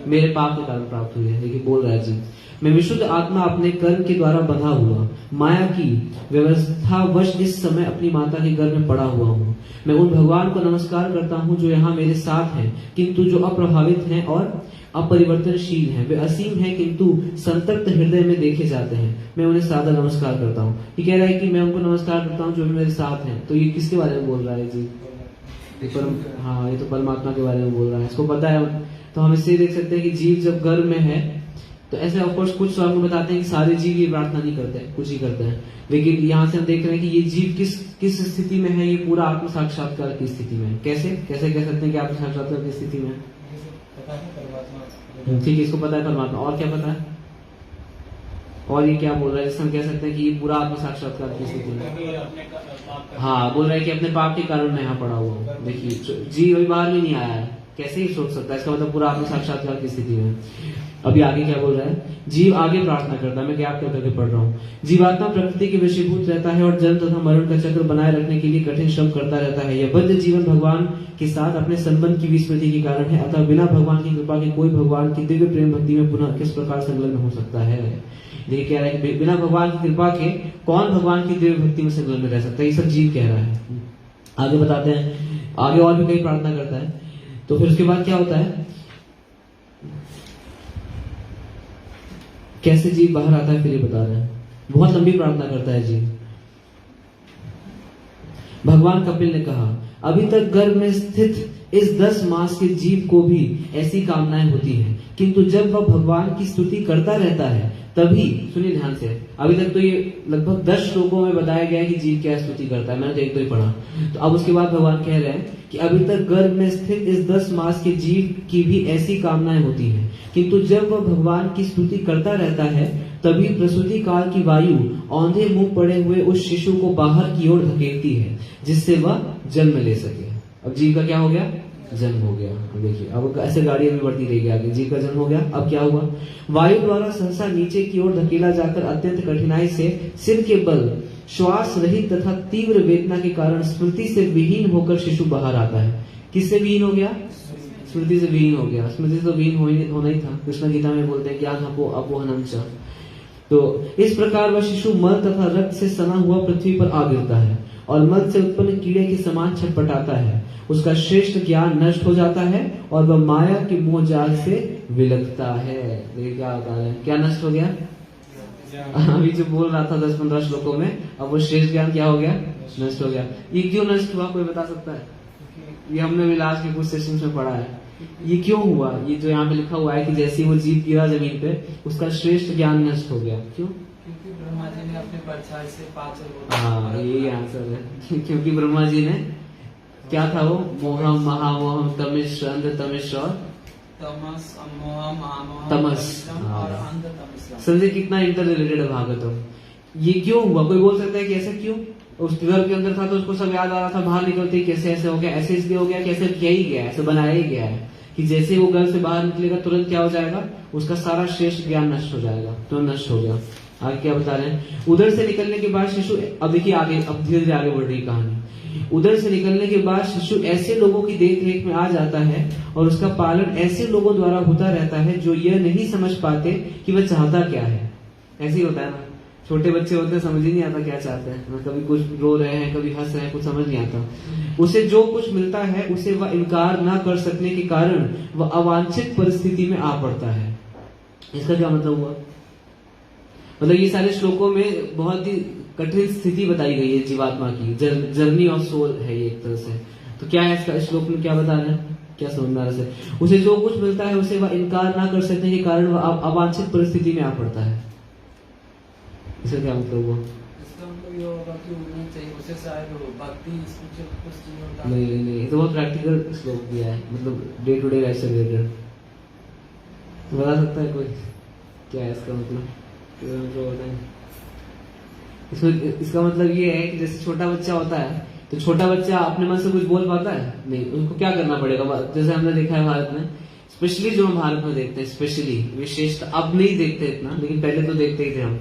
मेरे पाप के कारण प्राप्त हुई है। लेकिन बोल रहा है जीव, मैं विशुद्ध आत्मा अपने कर्म के द्वारा बंधा हुआ माया की व्यवस्थावश इस समय अपनी माता के गर्भ में पड़ा हुआ हूँ। मैं उन भगवान को नमस्कार करता हूँ जो यहाँ मेरे साथ हैं, किंतु जो अप्रभावित हैं और अपरिवर्तनशील हैं। वे असीम हैं किंतु संतप्त हृदय में देखे जाते हैं। मैं उन्हें सादर नमस्कार करता हूँ। ये कह रहा है कि मैं उनको नमस्कार करता हूँ जो भी मेरे साथ हैं। तो ये किसके बारे में बोल रहा है जी? हाँ, ये तो परमात्मा के बारे में बोल रहा है, इसको पता है। तो हम इससे देख सकते हैं कि जीव जब गर्भ में है तो ऐसे ऑफकोर्स कुछ स्वामी बताते हैं कि सारे जीव ये प्रार्थना नहीं करते, कुछ ही करते हैं। लेकिन यहाँ से हम देख रहे हैं कि ये जीव किस स्थिति में है, ये पूरा आत्म साक्षात्कार की स्थिति में है। कैसे कह सकते हैं कि आत्म साक्षात्कार की स्थिति में? ठीक है, इसको पता है परमात्मा। और क्या पता है? और ये क्या बोल रहा है जिससे हम कह सकते हैं कि ये पूरा आत्म साक्षात्कार की स्थिति में? हाँ, बोल रहा है कि अपने पाप के कारण मैं यहाँ पड़ा हुआ हूँ। देखिए, जीव अभी बाहर भी नहीं आया है, कैसे ही सोच सकता है? इसका मतलब पूरा आत्म साक्षात्कार की स्थिति में। अभी आगे क्या बोल रहा है? जीव आगे प्रार्थना करता है, मैं क्या करके पढ़ रहा हूँ। जीवात्मा प्रकृति के वशीभूत रहता है और जन्म तथा मरण का चक्र बनाए रखने के लिए कठिन श्रम करता रहता है। यह बद्ध जीवन भगवान के साथ अपने संबंध की विस्मृति के कारण है। अतः बिना भगवान की कृपा के कोई भगवान की दिव्य प्रेम भक्ति में पुनः किस प्रकार संलग्न हो सकता है? देखिए, कह रहा है कि बिना भगवान की कृपा के कौन भगवान की दिव्य भक्ति में संलग्न रह सकता है? ये सब जीव कह रहा है। आगे बताते हैं, आगे और भी कई प्रार्थना करता है। तो फिर उसके बाद क्या होता है, कैसे जीव बाहर आता है, फिर ये बता रहे हैं। बहुत लंबी प्रार्थना करता है जीव। भगवान कपिल ने कहा, अभी तक गर्भ में स्थित इस 10 मास के जीव को भी ऐसी कामनाएं होती हैं, किंतु जब वह भगवान की स्तुति करता रहता है तभी, सुनिए ध्यान से, अभी तक तो ये लगभग 10 श्लोकों में बताया गया है कि जीव क्या स्तुति करता है, मैंने तो एक तो ही पढ़ा। तो अब उसके बाद भगवान कह रहे हैं कि अभी तक गर्भ में स्थित इस 10 मास के जीव की भी ऐसी कामनाएं होती हैं, किंतु जब वह भगवान की स्तुति करता रहता है तभी प्रसूति काल की वायु औंधे मुंह पड़े हुए उस शिशु को बाहर की ओर धकेलती है जिससे वह जन्म ले सके। अब जीव का क्या हो गया? जन्म हो गया। देखिए, अब ऐसे गाड़ी अभी बढ़ती रहेगी आगे। जीव का जन्म हो गया। अब क्या हुआ? वायु द्वारा सहसा नीचे की ओर धकेला जाकर अत्यंत कठिनाई से सिर के बल श्वास रहित तथा तीव्र वेदना के कारण स्मृति से विहीन होकर शिशु बाहर आता है। किससे विहीन हो गया? स्मृति से विहीन हो गया। स्मृति से तो विहीन होना ही था। कृष्ण गीता में बोलते हैं, ज्ञान अपोहनम च। तो इस प्रकार वह शिशु मल तथा रक्त से सना हुआ पृथ्वी पर आ गिरता है और मल से उत्पन्न कीड़े के समान छटपटाता है। उसका श्रेष्ठ ज्ञान नष्ट हो जाता है और वह माया के मोह जाल से विलकता है। देखिए क्या होता है, क्या नष्ट हो गया? अभी जो बोल रहा था 10-15 श्लोकों में, अब वो श्रेष्ठ ज्ञान क्या हो गया? नष्ट हो गया। ये क्यों नष्ट हुआ, कोई बता सकता है? ये हमने भी लास्ट के कुछ सेशंस में पढ़ा है। ये क्यों हुआ? ये जो यहाँ पे लिखा हुआ है कि जैसे वो जीव गिरा जमीन पे, उसका श्रेष्ठ ज्ञान नष्ट हो गया। क्यों? क्योंकि ब्रह्मा जी ने अपने परछाई से 5 हाँ, यही आंसर है। क्योंकि ब्रह्मा जी ने क्या था, वो मोहम महामोहम तमिश्र अंध तमिश्र और तमस मोहम महामोहम तमस और अंध तमस। समझे कितना इंटर रिलेटेड है भागवतम। ये क्यों हुआ? कोई बोल सकता है कि ऐसा क्यों? उस घर के अंदर था तो उसको सब याद आ रहा था, बाहर निकलते कैसे ऐसे हो गया, ऐसे इसलिए हो गया कि ऐसे किया ही गया, ऐसे बनाया ही गया है कि जैसे वो घर से बाहर निकलेगा तुरंत क्या हो जाएगा, उसका सारा श्रेष्ठ ज्ञान नष्ट हो जाएगा। तो नष्ट हो गया। आगे क्या बता रहे हैं? उधर से निकलने के बाद शिशु, अब देखिए आगे, अब धीरे धीरे आगे बढ़ रही कहानी। उधर से निकलने के बाद शिशु ऐसे लोगों की देख रेख में आ जाता है और उसका पालन ऐसे लोगों द्वारा होता रहता है जो यह नहीं समझ पाते कि वह चाहता क्या है। ऐसे ही होता है ना, छोटे बच्चे होते हैं समझ ही नहीं आता क्या चाहते हैं, कभी कुछ रो रहे हैं कभी हंस रहे हैं, कुछ समझ नहीं आता। उसे जो कुछ मिलता है उसे वह इनकार ना कर सकने के कारण वह अवांछित परिस्थिति में आ पड़ता है। इसका क्या मतलब हुआ? मतलब ये सारे श्लोकों में बहुत ही कठिन स्थिति बताई गई है जीवात्मा की, जर्नी ऑफ सोल है ये एक तरह से। तो क्या है इसका, श्लोक में क्या बता रहे हैं, क्या समझ में आ रहा है? उसे जो कुछ मिलता है उसे वह इनकार ना कर सकने के कारण वह अवांछित परिस्थिति में आ पड़ता है। इसका क्या मतलब हुआ? इसका मतलब ये होगा कि उन्हें चाहिए उसे शायद भक्ति स्पिरिचुअल कुछ चीज होता है। नहीं, ये तो बहुत प्रैक्टिकल श्लोक दिया है, मतलब डे टू डे लाइफ से रिलेटेड। बता सकता है कोई क्या है इसका मतलब? इसमें इसका मतलब ये है कि जैसे छोटा बच्चा होता है तो छोटा बच्चा अपने मन से कुछ बोल पाता है नहीं, उनको क्या करना पड़ेगा? जैसे हमने देखा है भारत में, स्पेशली जो हम भारत में देखते हैं, स्पेशली विशेषता अब नहीं देखते इतना, लेकिन पहले तो देखते ही थे हम।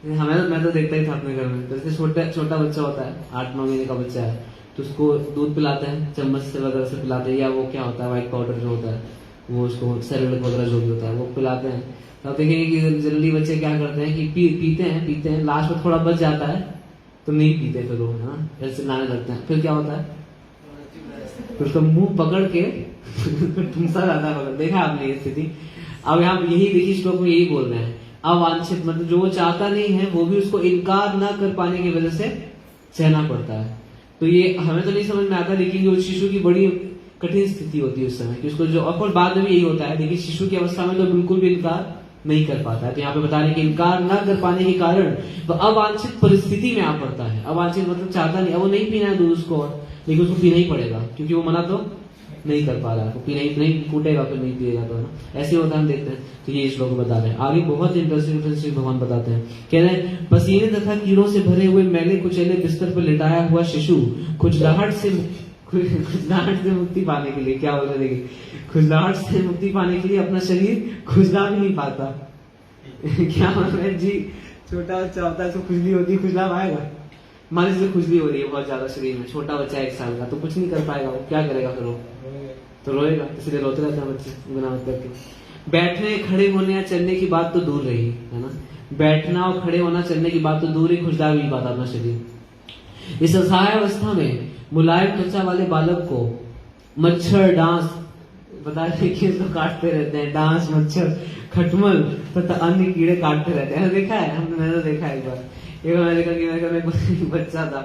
मैं तो देखता ही था अपने घर में। जैसे छोटा बच्चा होता है, 8-9 महीने का बच्चा है, तो उसको दूध पिलाते हैं, चम्मच से वगैरह से पिलाते हैं, या वो क्या होता है व्हाइट पाउडर जो होता है वो, उसको सैलेड वगैरह जो भी होता है वो पिलाते हैं। तो आप देखेंगे कि जनरली बच्चे क्या करते हैं कि पीते हैं, लास्ट में थोड़ा बच जाता है तो नहीं पीते, फिर वो है ना ऐसे लाने लगते हैं। फिर क्या होता है, फिर उसका मुंह पकड़ के ठूंसा जाता है। देखा आपने ये स्थिति? अब यहाँ यही देखिए श्लोक में यही बोल रहे हैं, अवांछित मतलब जो वो चाहता नहीं है वो भी उसको इनकार ना कर पाने की वजह से सहना पड़ता है। तो ये हमें तो नहीं समझ में आता, लेकिन उस शिशु की बड़ी कठिन स्थिति होती है उस समय कि उसको जो, और बाद में भी यही होता है। देखिए शिशु की अवस्था में तो बिल्कुल भी इनकार नहीं कर पाता है। तो यहाँ पे बता रहे कि इनकार ना कर पाने के कारण वह अवांछित परिस्थिति में आ पड़ता है। अवांछित मतलब चाहता नहीं, वो नहीं पीना है दूध उसको, लेकिन उसको पीना ही पड़ेगा क्योंकि वो मना तो नहीं कर पा रहा है, तो पीना ही नहीं, कूटेगा फिर नहीं पिएगा तो, है ना, ऐसे होता हम देखते हैं। तो ये श्लोक बता रहे हैं। आगे बहुत इंटरेस्टिंग भगवान बताते हैं, कह रहे हैं पसीने तथा कीड़ों से भरे हुए मैले कुचैले बिस्तर पर लिटाया हुआ शिशु खुजलाहट से मुक्ति पाने के लिए, क्या बोल रहे देखिए, खुजलाहट से मुक्ति पाने के लिए अपना शरीर खुजला भी नहीं पाता। क्या मतलब जी, छोटा बच्चा होता है तो खुजली होती है, खुजला पाएगा? मान लीजिए खुजली हो रही है बहुत ज्यादा शरीर में, छोटा बच्चा 1 साल का, तो कुछ नहीं कर पाएगा, वो क्या करेगा फिर? वो तो रोएगा, इसलिए रोते रहते हैं बच्चे बिना मतलब के। बैठने खड़े होने या चलने की बात तो दूर रही, है ना, बैठना और खड़े होना चलने की बात तो दूर ही, खुजला भी नहीं पाता अपना शरीर। इस असहाय अवस्था में मुलायम त्वचा वाले बालक को मच्छर, डांस, बता रहे कि इसको काटते रहते हैं, डांस, मच्छर, खटमल तथा अन्य कीड़े काटते रहते हैं। देखा है मैंने तो देखा एक बार मैंने देखा कि मेरे घर में एक बच्चा था,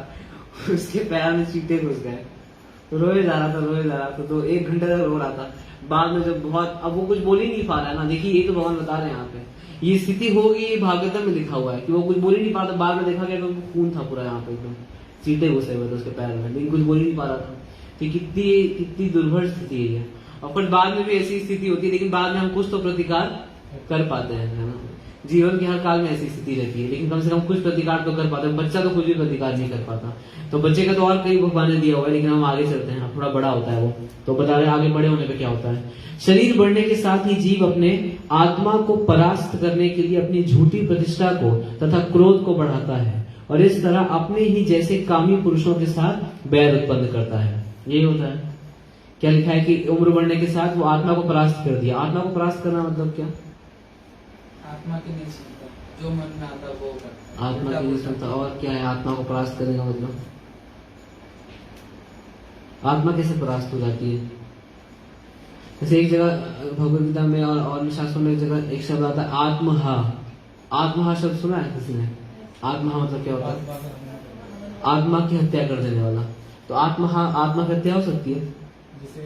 उसके पैर में चींटे घुस गए, रोए जा रहा था तो 1 घंटे तक रो रहा था। बाद में जब बहुत, अब वो कुछ बोल ही नहीं पा रहा है ना, देखिए ये तो भगवान बता रहे हैं यहाँ पे, ये स्थिति होगी, ये भागवतम में लिखा हुआ है कि वो कुछ बोल ही नहीं पा रहा था। बाद में देखा गया तो खून था पूरा यहाँ पे, एकदम चींटे घुसे हुए थे उसके पैर में, लेकिन कुछ बोल ही नहीं पा रहा था। तो कितनी दुर्भर स्थिति है। और फिर बाद में भी ऐसी स्थिति होती है, लेकिन बाद में हम कुछ तो प्रतिकार कर पाते हैं, है ना। जीवन के हर काल में ऐसी स्थिति रहती है, लेकिन कम से कम कुछ प्रतिकार तो कर पाते हैं। बच्चा तो कुछ भी प्रतिकार नहीं कर पाता, तो बच्चे का तो और कई भगवान ने दिया हुआ है, लेकिन हम आगे चलते हैं, थोड़ा बड़ा होता है वो, तो बता रहे आगे बड़े होने पे क्या होता है। शरीर बढ़ने के साथ ही जीव अपने आत्मा को परास्त करने के लिए अपनी झूठी प्रतिष्ठा को तथा क्रोध को बढ़ाता है, और इस तरह अपने ही जैसे कामी पुरुषों के साथ बैर उत्पन्न करता है। यही होता है। क्या लिखा है कि उम्र बढ़ने के साथ वो आत्मा को परास्त कर दिया। आत्मा को परास्त करना मतलब क्या? आत्मा की नहीं सुनता, जो मन में आता वो करता। आत्मा की नहीं सुनता, और क्या है आत्मा को परास्त करने का मतलब? आत्मा कैसे परास्त हो जाती है? जैसे एक जगह भगवद गीता में और शास्त्रों में एक जगह एक शब्द आता है आत्महा। आत्महा शब्द सुना है किसी ने? आत्महा मतलब क्या होता है? आत्मा की हत्या कर देने वाला। तो आत्मा की हत्या हो सकती है, जैसे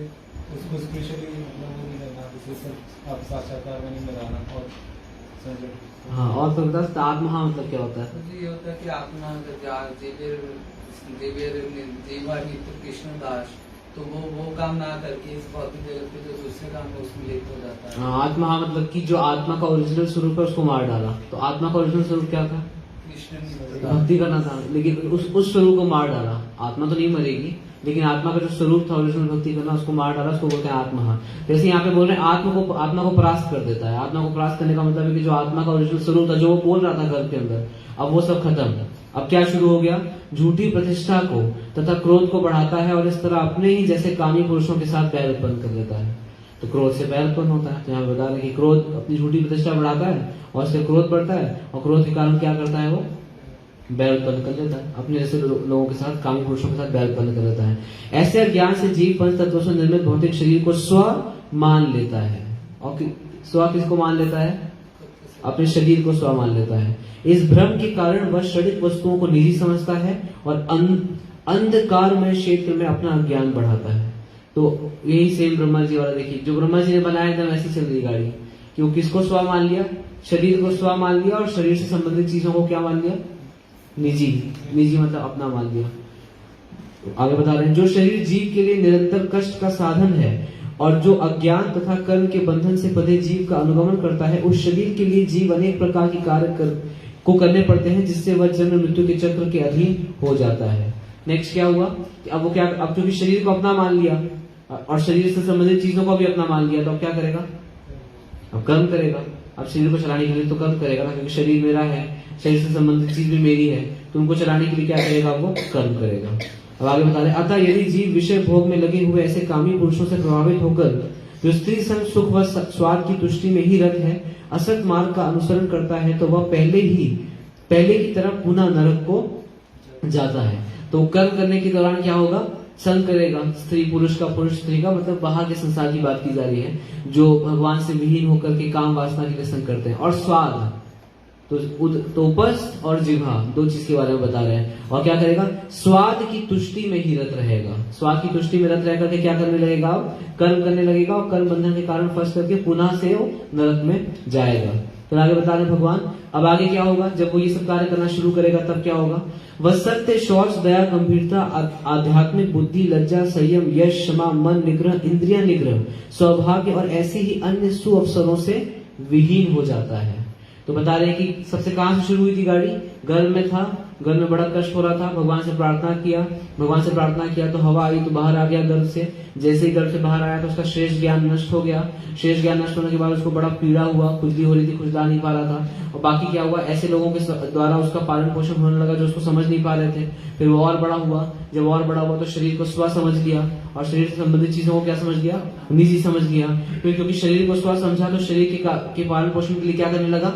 उसको स्पेशली मतलब वो नहीं करना, जैसे आप साक्षात्कार में नहीं लगाना। और हाँ, और तो बता, आत्महा मतलब क्या होता है? ये होता है कि आत्मा जीवा कृष्णदास, तो वो काम ना करके इस भौतिक जगत के जो दूसरे काम है उसमें लिप्त हो जाता है। हाँ, आत्मा मतलब कि जो आत्मा का ओरिजिनल स्वरूप है उसको मार डाला। तो आत्मा का ओरिजिनल स्वरूप क्या था? भक्ति करना था, लेकिन उस स्वरूप को मार डाला। आत्मा तो नहीं मरेगी, लेकिन आत्मा का जो स्वरूप था ओरिजिनल भक्ति करना, उसको मार डाला, उसको बोलते हैं आत्मा। जैसे यहाँ पे बोल रहे हैं आत्मा को परास्त कर देता है। आत्मा को परास्त करने का मतलब है कि जो आत्मा का ओरिजिनल स्वरूप था, जो वो बोल रहा था गर्भ के अंदर, अब वो सब खत्म। अब क्या शुरू हो गया? झूठी प्रतिष्ठा को तथा क्रोध को बढ़ाता है, और इस तरह अपने ही जैसे कामी पुरुषों के साथ बैर उत्पन्न कर लेता है। तो क्रोध से बैर उत्पन्न होता है। जहाँ बता रहे कि क्रोध अपनी झूठी प्रतिष्ठा बढ़ाता है और उससे क्रोध बढ़ता है, और क्रोध के कारण क्या करता है, वो बैर उत्पन्न कर लेता है, अपने जैसे लोगों के साथ, कामी पुरुषों के साथ बैर उत्पन्न कर लेता है। ऐसे अज्ञान से जीव पंच तत्वों से निर्मित भौतिक शरीर को स्व मान लेता है। और स्व किसको मान लेता है? अपने शरीर को स्व मान लेता है। इस भ्रम के कारण वह क्षणिक वस्तुओं को निजी समझता है और अंधकार में क्षेत्र में अपना ज्ञान बढ़ाता है। तो यही सेम ब्रह्मा जी वाला देखिए, जो ब्रह्मा जी ने बनाया एकदम ऐसी चल रही गाड़ी, कि वो किसको स्व मान लिया? शरीर को स्व मान लिया, और शरीर से संबंधित चीजों को क्या मान लिया? निजी। निजी मतलब अपना मान लिया। आगे बता रहे हैं, जो शरीर जीव के लिए निरंतर कष्ट का साधन है और जो अज्ञान तथा कर्म के बंधन से बंधे जीव का अनुगमन करता है, उस शरीर के लिए जीव अनेक प्रकार के कार्य को करने पड़ते हैं, जिससे वह जन्म मृत्यु के चक्र के अधीन हो जाता है। नेक्स्ट क्या हुआ? अब क्योंकि शरीर को अपना मान लिया और शरीर से संबंधित चीजों को भी अपना मान लिया, तो अब क्या करेगा? अब कर्म करेगा। अब शरीर को चलाने के लिए तो कर्म करेगा ना, क्योंकि शरीर मेरा है, शरीर से संबंधित चीज भी मेरी है, तो उनको चलाने के लिए क्या करेगा? वो कर्म करेगा। अब आगे बता रहे, अतः यदि जीव विषय भोग में लगे हुए ऐसे कामी पुरुषों से प्रभावित होकर जो स्त्री संग सुख व स्वाद की तुष्टि में ही रत है, असत मार्ग का अनुसरण करता है, तो वह पहले की तरह पुनः नरक को जाता है। तो कर्म करने के दौरान क्या होगा? संग करेगा, स्त्री पुरुष का, पुरुष स्त्री का, मतलब बाहर के संसार की बात की जा रही है, जो भगवान से विहीन होकर के काम वासना के लिए संग करते हैं। और स्वाद, तो उपस्थ और जिह्वा, दो चीज के बारे में बता रहे हैं। और क्या करेगा? स्वाद की तुष्टि में ही रत रहेगा। स्वाद की तुष्टि में रत रह करके क्या करने लगेगा? कर्म करने लगेगा, और कर्म बंधन के कारण फंस करके पुनः से वो नरक में जाएगा। तो आगे बता रहे भगवान, अब आगे क्या होगा? जब वो ये सब कार्य करना शुरू करेगा तब क्या होगा? वह सत्य, शौच, दया, गंभीरता, आध्यात्मिक बुद्धि, लज्जा, संयम, यश, क्षमा, मन निग्रह, इंद्रिय निग्रह, सौभाग्य और ऐसे ही अन्य सुअवसरों से विहीन हो जाता है। तो बता रहे हैं कि सबसे कहां से शुरू हुई थी गाड़ी? गर्भ में था, गर्भ में बड़ा कष्ट हो रहा था, भगवान से प्रार्थना किया तो हवा आई तो बाहर आ गया गर्भ से। जैसे ही गर्भ से बाहर आया तो उसका श्रेष्ठ ज्ञान नष्ट हो गया। श्रेष्ठ ज्ञान नष्ट होने के बाद उसको बड़ा पीड़ा हुआ, खुजली हो रही थी, खुजला नहीं पा रहा था। और बाकी क्या हुआ? ऐसे लोगों के द्वारा उसका पालन पोषण होने लगा जो उसको समझ नहीं पा रहे थे। फिर वो और बड़ा हुआ, जब और बड़ा हुआ तो शरीर को स्व समझ लिया, और शरीर से संबंधित चीजों को क्या समझ लिया? निजी समझ लिया। फिर क्योंकि शरीर को स्व समझा तो शरीर के पालन पोषण के लिए क्या करने लगा?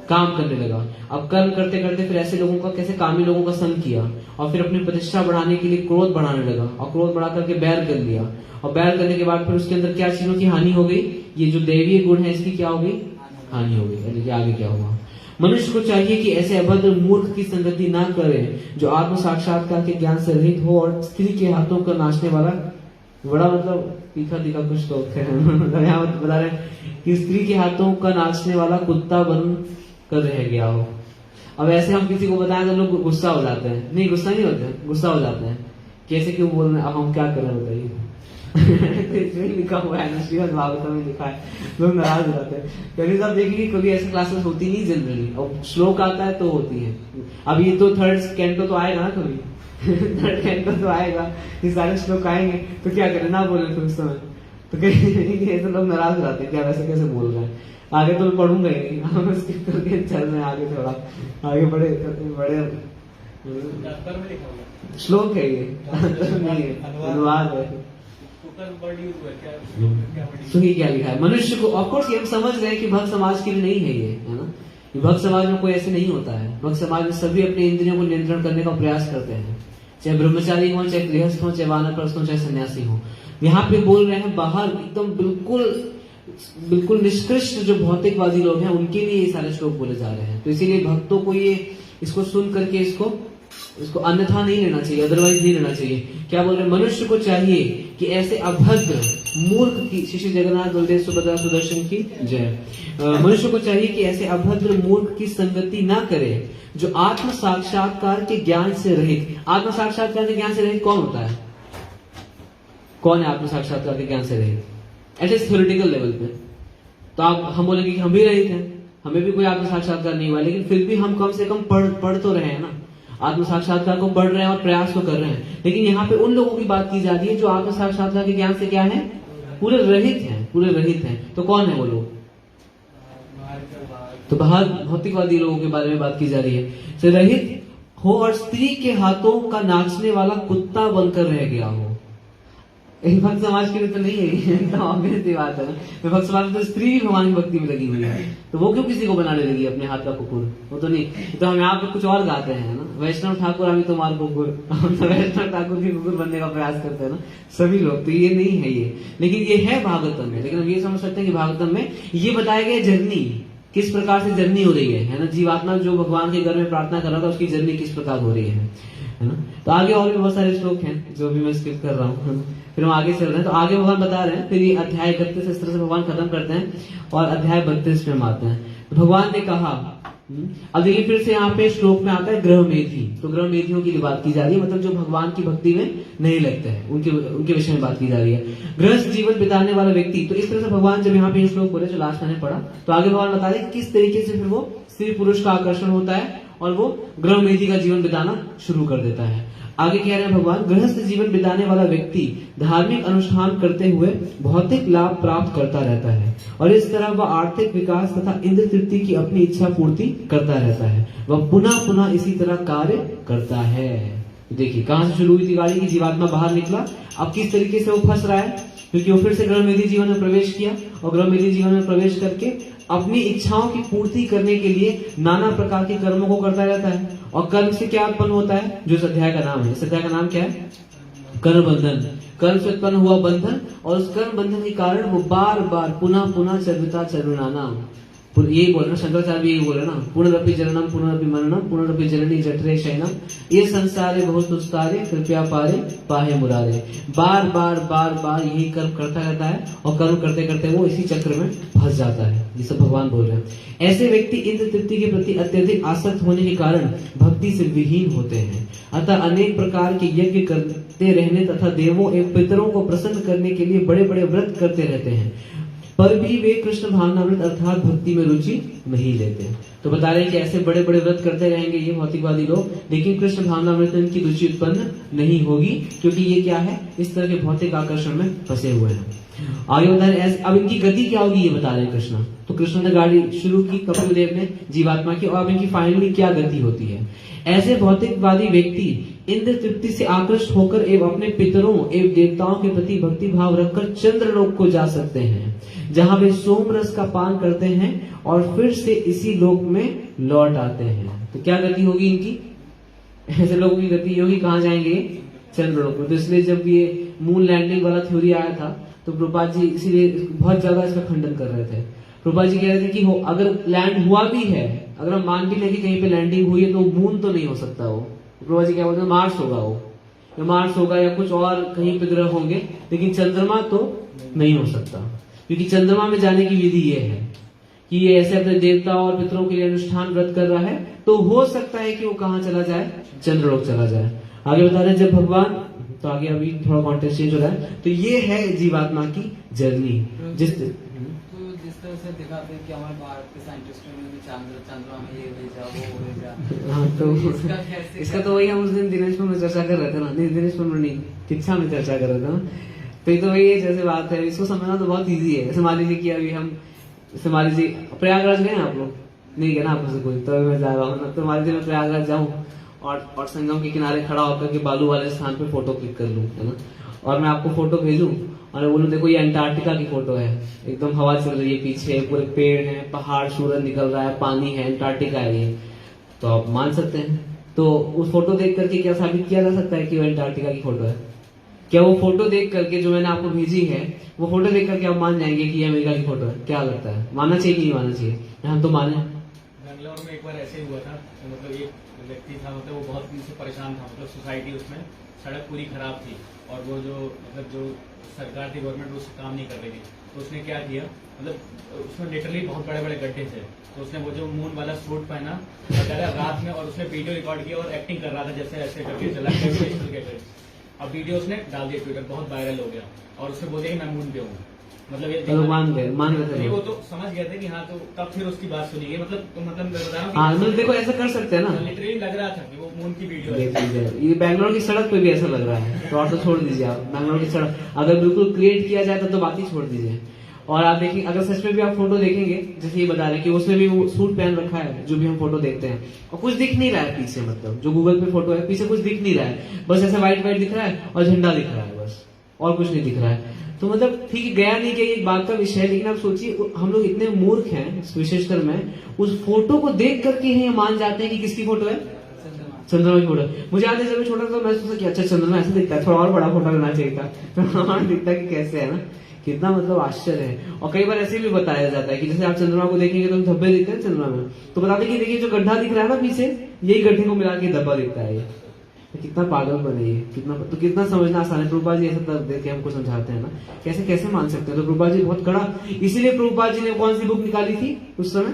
काम करने लगा। अब कर्म करते करते फिर ऐसे लोगों का, कैसे कामी लोगों का संग किया, और फिर अपनी प्रतिष्ठा बढ़ाने के लिए क्रोध बढ़ाने लगा, और क्रोध बढ़ा करके बैर कर लिया। और बैर करने के बाद फिर उसके अंदर क्या चीजों की हानि हो गई? ये जो दैवीय गुण है इसकी क्या हो गई? हानि हो गई। आगे क्या हुआ? मनुष्य को चाहिए कि ऐसे अभद्र मूर्ख की संगति ना करे जो आत्म साक्षात्कार के ज्ञान से रहित हो और स्त्री के हाथों का नाचने वाला, बड़ा मतलब तीखा कुछ तो यहाँ बता रहे कि स्त्री के हाथों का नाचने वाला कुत्ता बन कर रह गया हो। अब ऐसे हम किसी को बताएं तो लोग गुस्सा हो जाते हैं। नहीं, गुस्सा नहीं होते, गुस्सा हो जाते हैं, कैसे क्यों बोल रहे हैं, अब हम क्या करें बताइए। लिखा हुआ है ना, श्रीमद् भागवत में लिखा है, लोग नाराज हो जाते हैं। कभी साहब देखेंगे कभी ऐसी क्लासेस होती नहीं जनरली, और श्लोक आता है तो होती है। अब ये तो थर्ड कैंटो तो आएगा ना, कभी थर्ड कैंटो तो आएगा, ये सारे श्लोक आएंगे तो क्या करें, ना बोले फिर उस समय तो कहीं तो लोग नाराज हो जाते हैं, क्या वैसे कैसे बोल रहे हैं। आगे तो पढ़ूंगा ही नहीं, चल रहे हैं आगे, थोड़ा आगे बड़े श्लोक है, ये अनुवाद है। तो ये क्या लिखा है? मनुष्य को, ऑफकोर्स ये हम समझ रहे हैं कि भक्त समाज के लिए नहीं है ये, है ना। ये भक्त समाज में कोई ऐसे नहीं होता है। भक्त समाज में सभी अपने इंद्रियों को नियंत्रण करने का प्रयास करते हैं, चाहे ब्रह्मचारी हो, चाहे गृहस्थ हो, चाहे वानप्रस्थ हो, चाहे सन्यासी हो। यहाँ पे बोल रहे हैं बाहर एकदम बिल्कुल निष्कृष्ट जो भौतिकवादी लोग हैं उनके लिए ये सारे श्लोक बोले जा रहे हैं। तो इसीलिए भक्तों को ये इसको सुन करके इसको अन्यथा नहीं लेना चाहिए, अदरवाइज नहीं लेना चाहिए। क्या बोल रहे हैं? मनुष्य को चाहिए कि ऐसे अभद्र मूर्ख की, श्री जगन्नाथ बलदेव सुभद्रा सुदर्शन की जय। मनुष्य को चाहिए कि ऐसे अभद्र मूर्ख की संगति ना करे जो आत्म साक्षात्कार के ज्ञान से रहित। आत्म साक्षात्कार के ज्ञान से रहित कौन होता है? कौन है आत्म साक्षात्कार के ज्ञान से रहित? एटलीस्ट थ्योरेटिकल लेवल पे तो हम बोलेंगे कि हम भी रहित हैं, हमें भी कोई आत्म साक्षात्कार नहीं हुआ, लेकिन फिर भी हम कम से कम पढ़ तो रहे हैं ना, आत्म साक्षात्कार को पढ़ रहे हैं और प्रयास तो कर रहे हैं। लेकिन यहाँ पे उन लोगों की बात की जा रही है जो आत्म साक्षात्कार के ज्ञान से क्या है? पूरे रहित हैं। तो कौन है वो लोग? तो बाहर भौतिकवादी लोगों के बारे में बात की जा रही है। तो रहित हो और स्त्री के हाथों का नाचने वाला कुत्ता बनकर रह गया हो। एक भक्त समाज के लिए तो नहीं है, तो ऑब्वियस सी बात है ना। तो भक्त समाज में तो स्त्री भी भगवान की भक्ति में लगी हुई है, तो वो क्यों किसी को बनाने लगी अपने हाथ का कुकुर? वो तो नहीं। तो हम यहाँ पे कुछ और गाते हैं ना, वैष्णव ठाकुर अभी तुम्हार कुकुर, हम तो वैष्णव ठाकुर की कुकुर बनने का प्रयास करते हैं ना सभी लोग। तो ये नहीं है ये, लेकिन ये है भागवतम में। लेकिन हम ये समझ सकते हैं कि भागवतम में ये बताया गया जर्नी किस प्रकार से जर्नी हो रही है ना। जीवात्मा जो भगवान के घर में प्रार्थना कर रहा था उसकी जर्नी किस प्रकार हो रही है ना। तो आगे और भी बहुत सारे श्लोक हैं जो भी मैं स्किप कर रहा हूँ, फिर हम आगे चल रहे हैं। तो आगे भगवान बता रहे हैं, फिर ये अध्याय 31 इस तरह से भगवान खत्म करते हैं और अध्याय 32 में हम आते हैं। तो भगवान ने कहा, अब देखिए फिर से यहाँ पे श्लोक में आता है ग्रह मेधी। तो ग्रह मेधियों की बात की जा रही है, मतलब जो भगवान की भक्ति में नहीं लगते हैं उनके विषय में बात की जा रही है। गृहस्थ जीवन बिताने वाला व्यक्ति, तो इस तरह से भगवान जब यहाँ पे श्लोक बोले जो लास्ट मैंने पढ़ा, तो आगे भगवान बता रहे किस तरीके से फिर वो स्त्री पुरुष का आकर्षण होता है और वो ग्रह मेधी का जीवन बिताना शुरू कर देता है। आगे कह रहे हैं भगवान, गृहस्थ जीवन बिताने वाला व्यक्ति धार्मिक अनुष्ठान करते हुए भौतिक लाभ प्राप्त करता रहता है और इस तरह वह आर्थिक विकास तथा इंद्र तृप्ति की अपनी इच्छा पूर्ति करता रहता है। वह पुनः पुनः इसी तरह कार्य करता है। देखिए कहां से शुरू हुई थी गाड़ी की, जीवात्मा बाहर निकला, अब किस तरीके से वो फंस रहा है, क्योंकि वो फिर से ग्रहमेधी जीवन में प्रवेश किया और ग्रहमेधी जीवन में प्रवेश करके अपनी इच्छाओं की पूर्ति करने के लिए नाना प्रकार के कर्मों को करता रहता है। और कर्म से क्या उत्पन्न होता है, जो इस अध्याय का नाम है, इस अध्याय का नाम क्या है, कर्म बंधन। कर्म से उत्पन्न हुआ बंधन और उस कर्म बंधन के कारण वो बार बार पुनः पुनः चर्विता चरुणाना, यही बोल रहे शंकराचार्य भी यही बोल रहे ना, पुनरपि जननम पुनरपि मरणम पुनरपि जननी जठरे शयनम ये संसारे बहुत सुस्तारे कृपया पारे पाहे मुरारे। बार बार बार बार यही कर्म करता रहता है और कर्म करते करते वो इसी चक्र में फंस जाता है, जिसे भगवान बोल रहे हैं। ऐसे व्यक्ति इंद्र तृप्ति के प्रति अत्यधिक आसक्त होने के कारण भक्ति से विहीन होते हैं। अतः अनेक प्रकार के यज्ञ करते रहने तथा देवों एवं पितरों को प्रसन्न करने के लिए बड़े बड़े व्रत करते रहते हैं, पर भी वे कृष्ण भावनामृत अर्थात भक्ति में रुचि नहीं लेते। तो बता रहे हैं कि ऐसे बड़े बड़े व्रत करते रहेंगे ये भौतिकवादी लोग, लेकिन कृष्ण भावनामृत में इनकी रुचि उत्पन्न नहीं होगी, क्योंकि ये क्या है, इस तरह के भौतिक आकर्षण में फंसे हुए हैं। आगे बता रहे हैं अब इनकी गति क्या होगी, ये बता रहे हैं कृष्ण। तो कृष्ण ने गाड़ी शुरू की कपिल देव ने जीवात्मा की, और अब इनकी फाइनली क्या गति होती है। ऐसे भौतिकवादी व्यक्ति इंद्र तृप्ति से आकृष्ट होकर एवं अपने पितरों एवं देवताओं के प्रति भक्ति भाव रखकर चंद्रलोक को जा सकते हैं, जहां वे सोम रस का पान करते हैं और फिर से इसी लोक में लौट आते हैं। तो क्या गति होगी इनकी, ऐसे लोगों की गति होगी, कहां जाएंगे, चंद्रलोक में। तो इसलिए जब ये मून लैंडिंग वाला थ्योरी आया था तो प्रभुपाद जी इसीलिए बहुत ज्यादा इसका खंडन कर रहे थे। प्रभुपाद जी कह रहे थे कि हो अगर लैंड हुआ भी है, अगर हम मान भी लें कि कहीं पे लैंडिंग हुई है, तो मून तो नहीं हो सकता वो। प्रभुपाद जी क्या बोलते हैं, मार्स होगा वो, या मार्स होगा या कुछ और कहीं पे ग्रह होंगे, लेकिन चंद्रमा तो नहीं हो सकता, क्योंकि चंद्रमा में जाने की विधि ये है कि ये ऐसे अपने देवता और पितरों के लिए अनुष्ठान व्रत कर रहा है, तो हो सकता है कि वो कहाँ चला जाए, चंद्रलोक चला जाए। आगे बता रहे हैं जब भगवान, तो आगे अभी थोड़ा कॉन्टेक्स्ट चेंज हो रहा है, तो ये है जीवात्मा की जर्नी। जिस तरह से दिखाते हैं कि हमारे भारत के साइंटिस्टों ने भी चंद्रमा में ये भेजा वो भेजा। हाँ, तो इसका तो वही हम उस दिन दिनेशपुर में चर्चा कर रहे थे ना, नहीं दिनेशपुर में नहीं, शिक्षा में चर्चा कर रहे थे ना। तो ये तो वही है, जैसे बात है, इसको समझना तो बहुत इजी है। जैसे मान लीजिए कि अभी हम, जैसे मान लीजिए प्रयागराज गए आप लोग, नहीं गए ना आप कोई, तो मैं जा रहा हूँ, तो मान लीजिए मैं प्रयागराज जाऊँ और संगम के किनारे खड़ा होकर के बालू वाले स्थान पे फोटो क्लिक कर लूं, है ना, और मैं आपको फोटो भेजूं और बोलूं देखो ये अंटार्कटिका की फोटो है, एकदम हवा चल रही है, पीछे पूरे पेड़ हैं, पहाड़, सूरज निकल रहा है, पानी है, अंटार्कटिका है ये, तो आप मान सकते हैं। तो उस फोटो देख करके क्या साबित किया जा सकता है कि वो अंटार्कटिका की फोटो है? क्या वो फोटो देख करके जो मैंने आपको भेजी है, वो फोटो देख करके आप मान जाएंगे कि ये अमेरिका की फोटो है? क्या लगता है, मानना चाहिए कि नहीं मानना चाहिए? हम तो माने। बेंगलोर में एक बार ऐसे ही हुआ था, मतलब एक व्यक्ति था, मतलब वो बहुत दिन से परेशान था, मतलब सोसाइटी उसमें सड़क पूरी खराब थी और वो जो मतलब जो सरकार थी, गवर्नमेंट उससे काम नहीं कर रही थी, तो उसने क्या किया, मतलब उसमें लिटरली बहुत बड़े बड़े गड्ढे थे, तो उसने वो जो मून वाला सूट पहना रात में और उसने वीडियो रिकॉर्ड किया और एक्टिंग कर रहा था जैसे ऐसे करके चला। अब वीडियो उसने डाल दिया ट्विटर, बहुत वायरल हो गया और उसने बोल दिया कि मैं मून पे हूँ, मतलब ये मान गए वो तो समझ गए थे कि हाँ, तो तब फिर उसकी बात सुनी गई, मतलब मैं बता रहा हूँ, देखो ऐसा कर सकते हैं ना, लिटरली लग रहा था कि वो मून की वीडियो है। ये बैंगलोर की सड़क पे भी ऐसा लग रहा है, तो और तो छोड़ दीजिए आप, बैंगलोर की सड़क अगर बिल्कुल क्रिएट किया जाए तो बात ही छोड़ दीजिए। और आप देखिए, अगर सच में भी आप फोटो देखेंगे, जैसे ये बता रहे हैं कि उसने भी वो सूट पहन रखा है, जो भी हम फोटो देखते हैं, और कुछ दिख नहीं रहा है पीछे, मतलब जो गूगल पे फोटो है पीछे कुछ दिख नहीं रहा है, बस ऐसा व्हाइट व्हाइट दिख रहा है और झंडा दिख रहा है बस, और कुछ नहीं दिख रहा है। तो मतलब ठीक है, गया नहीं गया एक बात का विषय है, लेकिन आप सोचिए हम लोग इतने मूर्ख हैं विशेषकर मैं, उस फोटो को देख करके ही मान जाते हैं कि किसकी फोटो है, चंद्रमा की फोटो। मुझे याद है जब मैं छोटा था मैं सोचा कि अच्छा चंद्रमा ऐसे दिखता है, थोड़ा और बड़ा फोटो लेना चाहिए था, तो दिखता कि कैसे है ना, कितना मतलब आश्चर्य है। और कई बार ऐसे भी बताया जाता है कि जैसे आप चंद्रमा को देखेंगे तो धब्बे दिखते हैं चंद्रमा में, तो बताते कि देखिए जो गड्ढा दिख रहा है ना पीछे, यही गड्ढे को मिला के धब्बा दिखता है। ये तो कितना पागल बने ये, कितना समझना आसान है। प्रभुपाद जी ऐसा तब देख के हमको समझाते हैं ना, कैसे कैसे मान सकते हैं। तो प्रभुपाद जी बहुत कड़ा, इसीलिए प्रभुपाद जी ने कौन सी बुक निकाली थी उस समय,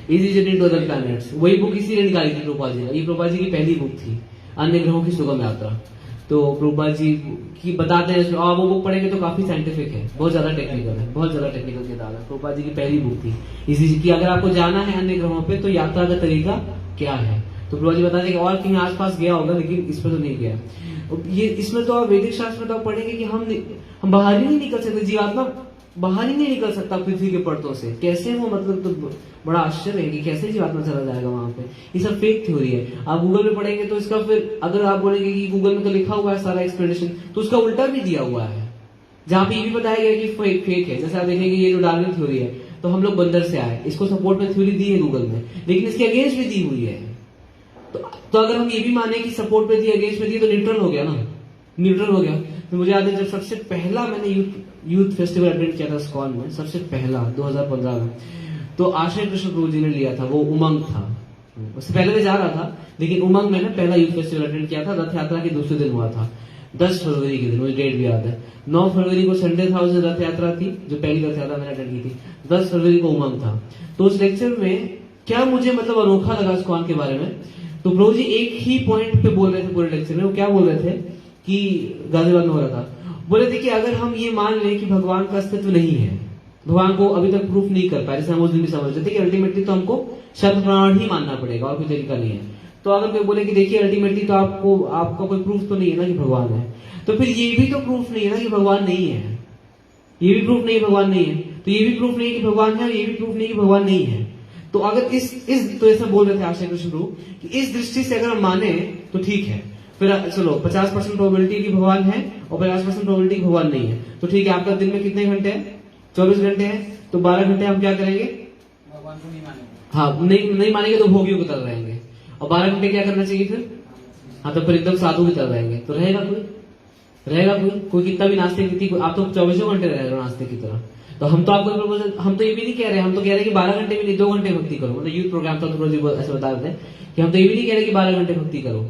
easy journey to other planets, वही बुक इसीलिए निकाली थी प्रभुपाद जी ने। ये प्रभुपाद जी की पहली बुक थी, अन्य ग्रहों की सुगम यात्रा। तो प्रभुपाद जी की बताते हैं, और वो बुक पढ़ेंगे तो काफी साइंटिफिक है, बहुत ज्यादा टेक्निकल है, बहुत ज्यादा टेक्निकल किताब है। प्रभुपाद जी की पहली बुक थी इसी की, अगर आपको जाना है अन्य ग्रहों पे तो यात्रा का तरीका क्या है। तो प्रभुपाद जी बताते हैं कि और कहीं आसपास गया होगा लेकिन इस पर तो नहीं गया। ये इसमें तो आप वैदिक शास्त्र में तो आप पढ़ेंगे कि हम बाहर ही नहीं निकल सकते, जीवात्मा बाहर ही नहीं निकल सकता पृथ्वी के परतों से। कैसे वो मतलब, तो बड़ा आश्चर्य है कि कैसे जीवात्मा चला जाएगा वहां पे। ये सब फेक थ्योरी है। आप गूगल में पढ़ेंगे तो इसका फिर अगर आप बोलेंगे कि गूगल में तो लिखा हुआ है सारा एक्सप्लेनेशन, तो उसका उल्टा भी दिया हुआ है, जहां पे ये भी बताया गया कि फेक है। जैसे आप देखेंगे ये जो डार्विन थ्योरी है, तो हम लोग बंदर से आए, इसको सपोर्ट में थ्योरी दी है गूगल में, लेकिन इसके अगेंस्ट भी दी हुई है। तो अगर हम ये भी माने कि सपोर्ट पे दी अगेंस्ट में दी, तो न्यूट्रल हो गया ना, न्यूट्रल हो गया। तो मुझे याद है जब सबसे पहला मैंने यूथ फेस्टिवल अटेंड किया था स्कॉन में, सबसे पहला 2015 में, तो आश्रय कृष्ण प्रभु जी ने लिया था, वो उमंग था। उससे पहले मैं जा रहा था, लेकिन उमंग मैंने पहला यूथ फेस्टिवल अटेंड किया था। रथ यात्रा के दूसरे दिन हुआ था, 10 फरवरी के दिन, मुझे डेट भी याद है। 9 फरवरी को संडे था, उस दिन रथ यात्रा थी, जो पहली रथ यात्रा मैंने अटेंड की थी। 10 फरवरी को उमंग था। तो उस लेक्चर में क्या मुझे मतलब अनोखा लगा स्कॉन के बारे में, तो प्रभु जी एक ही पॉइंट पे बोल रहे थे पूरे लेक्चर में। वो क्या बोल रहे थे कि गाजियाबाद में हो रहा था, बोले थे कि अगर हम ये मान लें कि भगवान का अस्तित्व नहीं है, भगवान को अभी तक प्रूफ नहीं कर पाए, जैसे हम उस दिन भी समझ रहे थे कि अल्टीमेटली तो हमको शब्द प्रमाण ही मानना पड़ेगा और कोई तरीका नहीं है। तो अगर कोई बोले कि देखिए अल्टीमेटली तो आपका कोई प्रूफ तो नहीं है ना कि भगवान है, तो फिर ये भी तो प्रूफ नहीं है ना कि भगवान नहीं है, ये भी प्रूफ नहीं है भगवान नहीं है, तो ये भी प्रूफ नहीं है कि भगवान है, और ये भी प्रूफ नहीं है कि भगवान नहीं है। तो अगर तो ऐसा बोल रहे थे आश्रय कृष्ण प्रभु कि इस दृष्टि से अगर हम माने तो ठीक है, फिर चलो 50% प्रोबेबिलिटी की भगवान है और 50% प्रोबेबिलिटी की भगवान नहीं है, तो ठीक है। आपका दिन में कितने घंटे हैं, 24 घंटे हैं, तो 12 घंटे हम क्या करेंगे, भगवान को नहीं मानेंगे। हाँ नहीं मानेंगे तो भोगियों की तरह रहेंगे। और 12 घंटे क्या करना चाहिए फिर, हाँ तो फिर एकदम साधु की तरह रहेंगे। तो रहेगा कोई कितना भी नास्तिक, आप तो 24 घंटे रहेगा नास्तिक की तरह। तो हम तो आपको प्रपोजल, हम तो ये भी नहीं कह रहे, हम तो कह रहे हैं कि 12 घंटे भी नहीं, 2 घंटे भक्ति करो। मतलब यूथ प्रोग्राम था तो ऐसे बता रहे थे कि हम तो ये भी नहीं कह रहे कि 12 घंटे भक्ति करो।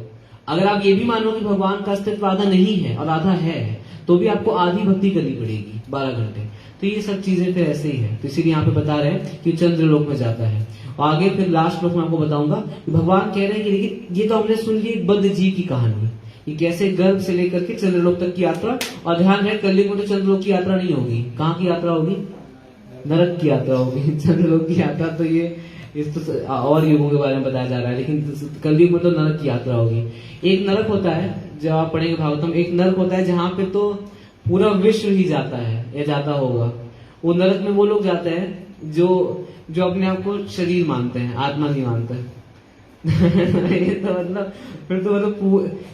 अगर आप ये भी मानो कि भगवान का अस्तित्व आधा नहीं है और आधा है, तो भी आपको आधी भक्ति करनी पड़ेगी 12 घंटे। तो ये सब चीजें फिर ऐसे ही है। तो इसीलिए यहाँ पे बता रहे हैं कि चंद्रलोक में जाता है। और आगे फिर लास्ट श्लोक में आपको बताऊंगा कि भगवान कह रहे हैं कि देखिए ये तो हमने सुन ली एक बद्ध जीव की कहानी, ये कैसे गर्भ से लेकर के चंद्रलोक तक की यात्रा। और ध्यान रहे कलयुग में तो चंद्रलोक की यात्रा नहीं होगी, कहाँ की यात्रा होगी, नरक की यात्रा होगी। चंद्रलोक की यात्रा तो ये इस तो और युगों के बारे में बताया जा रहा है, लेकिन कलयुग में तो नरक की यात्रा होगी। एक नरक होता है, जब आप पढ़ेंगे भागवतम, एक नरक होता है जहां पे तो पूरा विश्व ही जाता है या जाता होगा। वो नरक में वो लोग जाते हैं जो अपने आप को शरीर मानते हैं, आत्मा नहीं मानते। ये तो मतलब फिर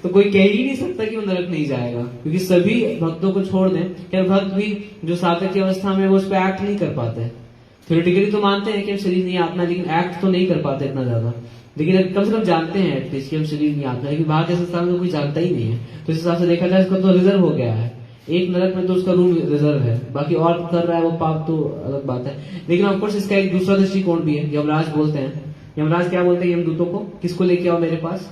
तो कोई कह ही नहीं सकता कि वो नरक नहीं जाएगा, क्योंकि सभी भक्तों को छोड़ दें, क्या भक्त भी जो साधक की अवस्था में वो उस पर एक्ट नहीं कर पाते। थ्योरेटिकली तो मानते हैं कि हम शरीर नहीं आत्मा, लेकिन एक्ट तो नहीं कर पाते इतना ज्यादा। लेकिन कम से कम जानते हैं एटलीस्ट कि हम शरीर नहीं आत्मा, लेकिन बाहर के संस्थान में कोई जानता ही नहीं है। तो इस हिसाब से देखा जाए इसका तो रिजर्व हो गया है, एक नरक में तो उसका रूम रिजर्व है, बाकी और कर रहा है वो पाप तो अलग बात है। लेकिन ऑफकोर्स इसका एक दूसरा दृष्टिकोण भी है। यमराज बोलते हैं, यमराज क्या बोलते हैं यमदूतों को, किसको लेके आओ मेरे पास।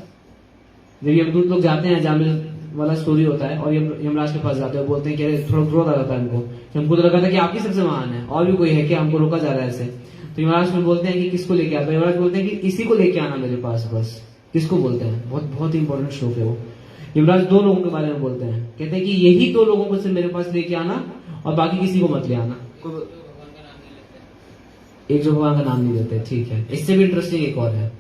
जब यमदूत लोग जाते हैं, जामिल वाला स्टोरी होता है, और यमराज के पास जाते हैं, बोलते हैं कि थोड़ा क्रोध आ जाता है हमको तो लगा था कि आप ही सबसे महान है, और भी कोई है कि हमको रोका जा रहा है ऐसे। तो यमराज में बोलते हैं कि किसको लेके आता है, यमराज बोलते हैं कि इसी को लेके आना मेरे पास बस। किसको बोलते हैं, बहुत ही इंपॉर्टेंट श्लोक है वो। यमराज 2 लोगों के बारे में बोलते हैं, कहते हैं कि यही 2 लोगों को सिर्फ मेरे पास लेके आना और बाकी किसी को मत ले आना। एक जो भगवान का नाम नहीं लेते, ठीक है। इससे भी इंटरेस्टिंग एक और है,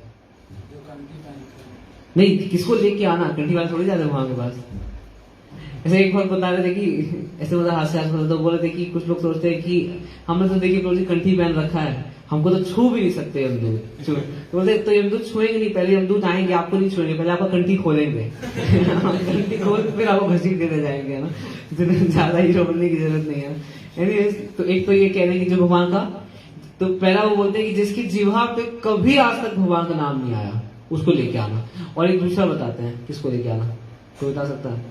नहीं किसको लेके आना, कंठी वाले थोड़ी जाते भगवान के पास। ऐसे एक बार बता रहे थे कि ऐसे मतलब हास्य तो बोल रहे थे कि कुछ लोग सोचते हैं कि हमने तो देखिए कंठी पहन रखा है, हमको तो छू भी नहीं सकते यमदूत। तो बोलते तो यमदूत छुएंगे नहीं, पहले यमदूत आएंगे, आपको नहीं छुएंगे, पहले आपका कंठी खोलेंगे कंठी खोल फिर आपको घसीट देते जाएंगे ना, इतने ज्यादा हीरो बनने की जरूरत नहीं है। एनीवेज, तो एक तो ये कह रहे हैं कि जो भगवान का, तो पहला वो बोलते हैं कि जिसकी जिह्वा पे कभी आज तक भगवान का नाम नहीं आया उसको लेके आना, और एक दूसरा बताते हैं किसको लेके आना, कोई बता सकता है?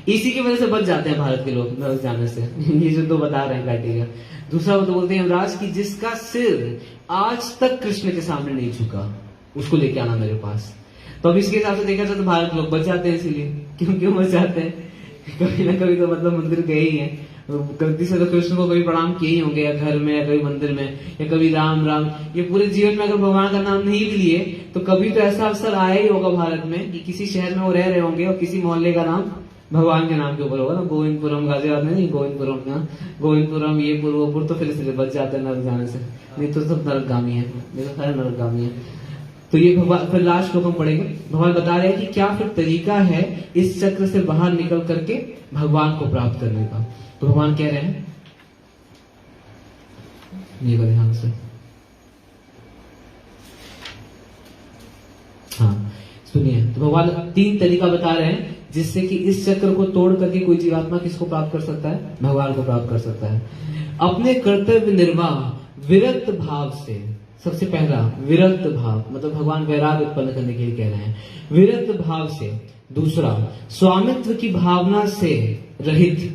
इसी की वजह से बच जाते हैं भारत के लोग नरक जाने से ये जो दो बता रहे हैं क्राइटेरिया। दूसरा वो तो बोलते हैं यमराज की जिसका सिर आज तक कृष्ण के सामने नहीं झुका उसको लेके आना मेरे पास। तो अब इसके हिसाब से देखा जाए तो भारत के लोग बच जाते हैं, इसीलिए क्यों बच जाते हैं, कभी ना कभी तो मतलब मंदिर गए ही हैं, गलती से तो कृष्ण को कभी प्रणाम किए ही होंगे, या घर में या कभी मंदिर में, या कभी राम राम, ये पूरे जीवन में अगर भगवान का नाम नहीं भी लिए तो कभी तो ऐसा अवसर आया ही होगा भारत में कि किसी शहर में वो रह रहे होंगे और किसी मोहल्ले का नाम भगवान के नाम के ऊपर होगा ना, गोविंदपुरम गाजियाबाद में नहीं, गोविंदपुरम का गोविंदपुरम ये पूर्वपुर, तो फिर इसलिए बच जाते हैं नरक जाने से, नहीं तो सब नरकगामी है, मेरा सारे नरकगामी है। तो ये भगवान फिर लास्ट श्लोक हम पढ़ेंगे। भगवान बता रहे हैं कि क्या फिर तरीका है इस चक्र से बाहर निकल करके भगवान को प्राप्त करने का। तो भगवान कह रहे हैं, ये बड़े ध्यान से, हाँ सुनिए, तो भगवान 3 तरीका बता रहे हैं जिससे कि इस चक्र को तोड़ करके कोई जीवात्मा किसको प्राप्त कर सकता है, भगवान को प्राप्त कर सकता है। अपने कर्तव्य निर्वाह विरक्त भाव से, सबसे पहला विरक्त भाव, मतलब भगवान वैराग उत्पन्न करने के लिए कह रहे हैं, विरक्त भाव से। दूसरा स्वामित्व की भावना से रहित,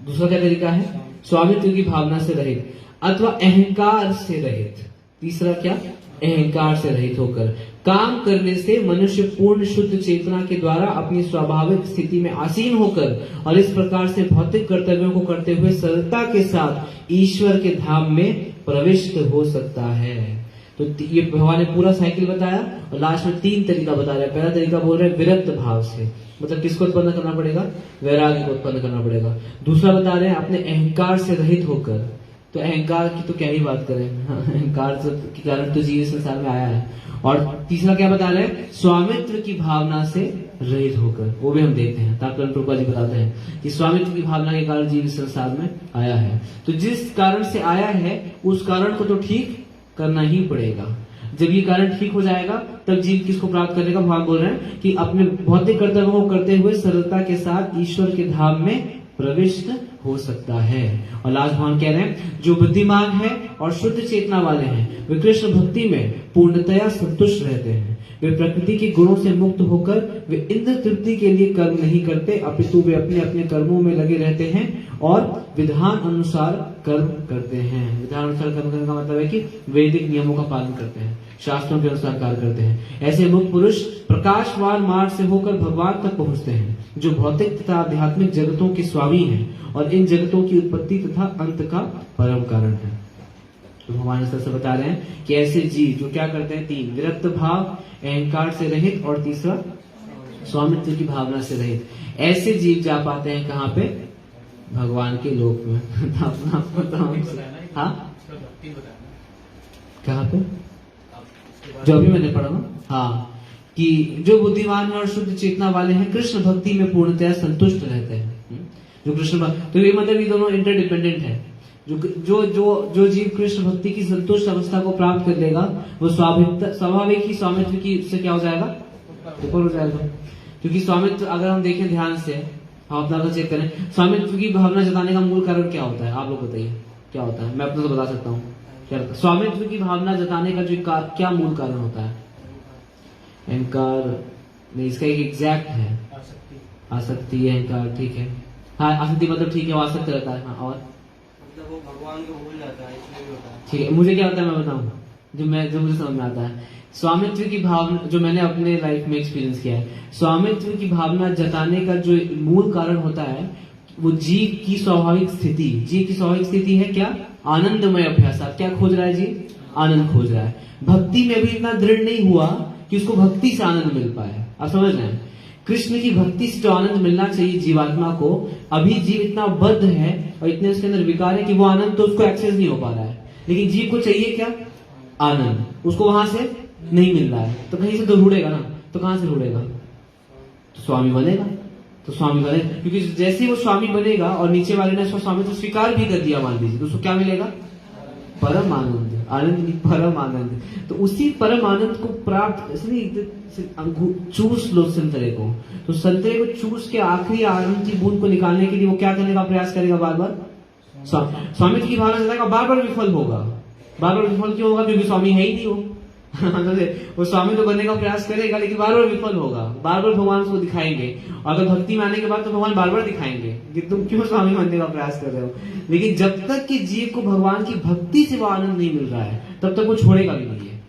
दूसरा क्या तरीका है, स्वामित्व की भावना से रहित अथवा अहंकार से रहित। तीसरा क्या, अहंकार से रहित होकर काम करने से मनुष्य पूर्ण शुद्ध चेतना के द्वारा अपनी स्वाभाविक स्थिति में आसीन होकर और इस प्रकार से भौतिक कर्तव्यों को करते हुए सरलता के साथ ईश्वर के धाम में प्रविष्ट हो सकता है। तो ये भगवान ने पूरा साइकिल बताया और लास्ट में 3 तरीका बता रहे हैं। पहला तरीका बोल रहे हैं विरक्त भाव से, मतलब किसको उत्पन्न करना पड़ेगा, वैराग्य को उत्पन्न करना पड़ेगा। दूसरा बता रहे हैं अपने अहंकार से रहित होकर, तो अहंकार की तो क्या ही बात करें, अहंकार के कारण तो जीव संसार में आया है। और तीसरा क्या बता रहे हैं, स्वामित्व की भावना से रहित होकर, वो भी हम देखते हैं, तात्पर्य प्रभुपाद जी बताते हैं कि स्वामित्व की भावना के कारण जीव संसार में आया है। तो जिस कारण से आया है उस कारण को तो ठीक करना ही पड़ेगा। जब ये कारण ठीक हो जाएगा तब जीव किसको प्राप्त करेगा, भगवान बोल रहे हैं कि अपने भौतिक कर्तव्यों को करते हुए सरलता के साथ ईश्वर के धाम में प्रविष्ट हो सकता है। और लास्ट भगवान कह रहे हैं जो बुद्धिमान है और शुद्ध चेतना वाले हैं वे कृष्ण भक्ति में पूर्णतया संतुष्ट रहते हैं। वे प्रकृति के गुणों से मुक्त होकर वे इंद्र तृप्ति के लिए कर्म नहीं करते, अपितु वे अपने अपने कर्मों में लगे रहते हैं और विधान अनुसार कर्म करते हैं। विधान अनुसार कर्म करने का मतलब है कि वैदिक नियमों का पालन करते हैं, शास्त्रों के अनुसार कार्य करते हैं। ऐसे मुक्त पुरुष प्रकाशवान मार्ग से होकर भगवान तक पहुंचते हैं जो भौतिक तथा आध्यात्मिक जगतों के स्वामी हैं और इन जगतों की उत्पत्ति तथा अंत का परम कारण है। तो भगवान इस तरह से बता रहे हैं कि ऐसे जीव जो क्या करते हैं, 3 विरक्त भाव, अहंकार से रहित और तीसरा स्वामित्व की भावना से रहित, ऐसे जीव जा पाते हैं कहाँ पे, भगवान के लोक में। हाँ कहाँ पे, जो अभी मैंने पढ़ा ना, हाँ कि जो बुद्धिमान और शुद्ध चेतना वाले हैं कृष्ण भक्ति में पूर्णतया संतुष्ट रहते हैं। जो कृष्ण तो ये मतलब ये दोनों इंटरडिपेंडेंट है। जो जो जो जो जीव कृष्ण भक्ति की संतुष्ट अवस्था को प्राप्त कर लेगा वो स्वाभाविक ही स्वामित्व की से क्या हो जाएगा, ऊपर हो जाएगा। क्योंकि स्वामित्व अगर हम देखें ध्यान से, हम अपना चेक करें, स्वामित्व की भावना जताने का मूल कारण क्या होता है, आप लोग बताइए क्या होता है। मैं अपना तो बता सकता हूँ क्या होता है। स्वामित्व की भावना जताने का जो क्या मूल कारण होता है, अहंकार नहीं, इसका एक एग्जैक्ट है आसक्ति, अहंकार, ठीक है। हाँ आसक्ति मतलब ठीक है, वो आसक्त रहता है। हाँ और मतलब वो भगवान को भूल जाता है, इसलिए होता है। ठीक है, मुझे क्या होता है मैं बताऊं, जो मुझे समझ में आता है। स्वामित्व की भावना जो मैंने अपने लाइफ में एक्सपीरियंस किया है, स्वामित्व की भावना जताने का जो मूल कारण होता है वो जीव की स्वाभाविक स्थिति। जीव की स्वाभाविक स्थिति है क्या, आनंदमय अभ्यास। क्या खोज रहा है जीव, आनंद खोज रहा है। भक्ति में भी इतना दृढ़ नहीं हुआ कि उसको भक्ति से आनंद मिल पाए। आप समझ रहे हैं, कृष्ण की भक्ति से जो आनंद मिलना चाहिए जीवात्मा को, अभी जीव इतना बद्ध है और इतने उसके अंदर विकार है कि वो आनंद तो उसको एक्सेस नहीं हो पा रहा है। लेकिन जीव को चाहिए क्या, आनंद, उसको वहां से नहीं मिल रहा है तो कहीं से तो ढूंढेगा ना, तो कहां से ढूंढेगा, तो स्वामी बनेगा। तो स्वामी बनेगा क्योंकि जैसे ही वो स्वामी बनेगा और नीचे वाले ने उसका स्वामी तो स्वीकार भी कर दिया मान लीजिए, तो उसको क्या मिलेगा, परम आनंद, आनंद नहीं परम आनंद। तो उसी परम आनंद को प्राप्त इसलिए चूस लो संतरे को, तो संतरे को चूस के आखिरी आनंद की बूंद को निकालने के लिए वो क्या करने का प्रयास करेगा? बार बार स्वामित्व की भावना से बार बार विफल होगा। बार बार विफल क्यों होगा? क्योंकि स्वामी है ही नहीं वो वो स्वामी तो बनने का प्रयास करेगा लेकिन बार बार विफल होगा, बार बार भगवान उसको दिखाएंगे। और अगर भक्ति में आने के बाद तो भगवान बार बार दिखाएंगे कि तुम क्यों स्वामी बनने का प्रयास कर रहे हो। लेकिन जब तक कि जीव को भगवान की भक्ति से वो आनंद नहीं मिल रहा है तब तक वो छोड़ेगा भी नहीं है।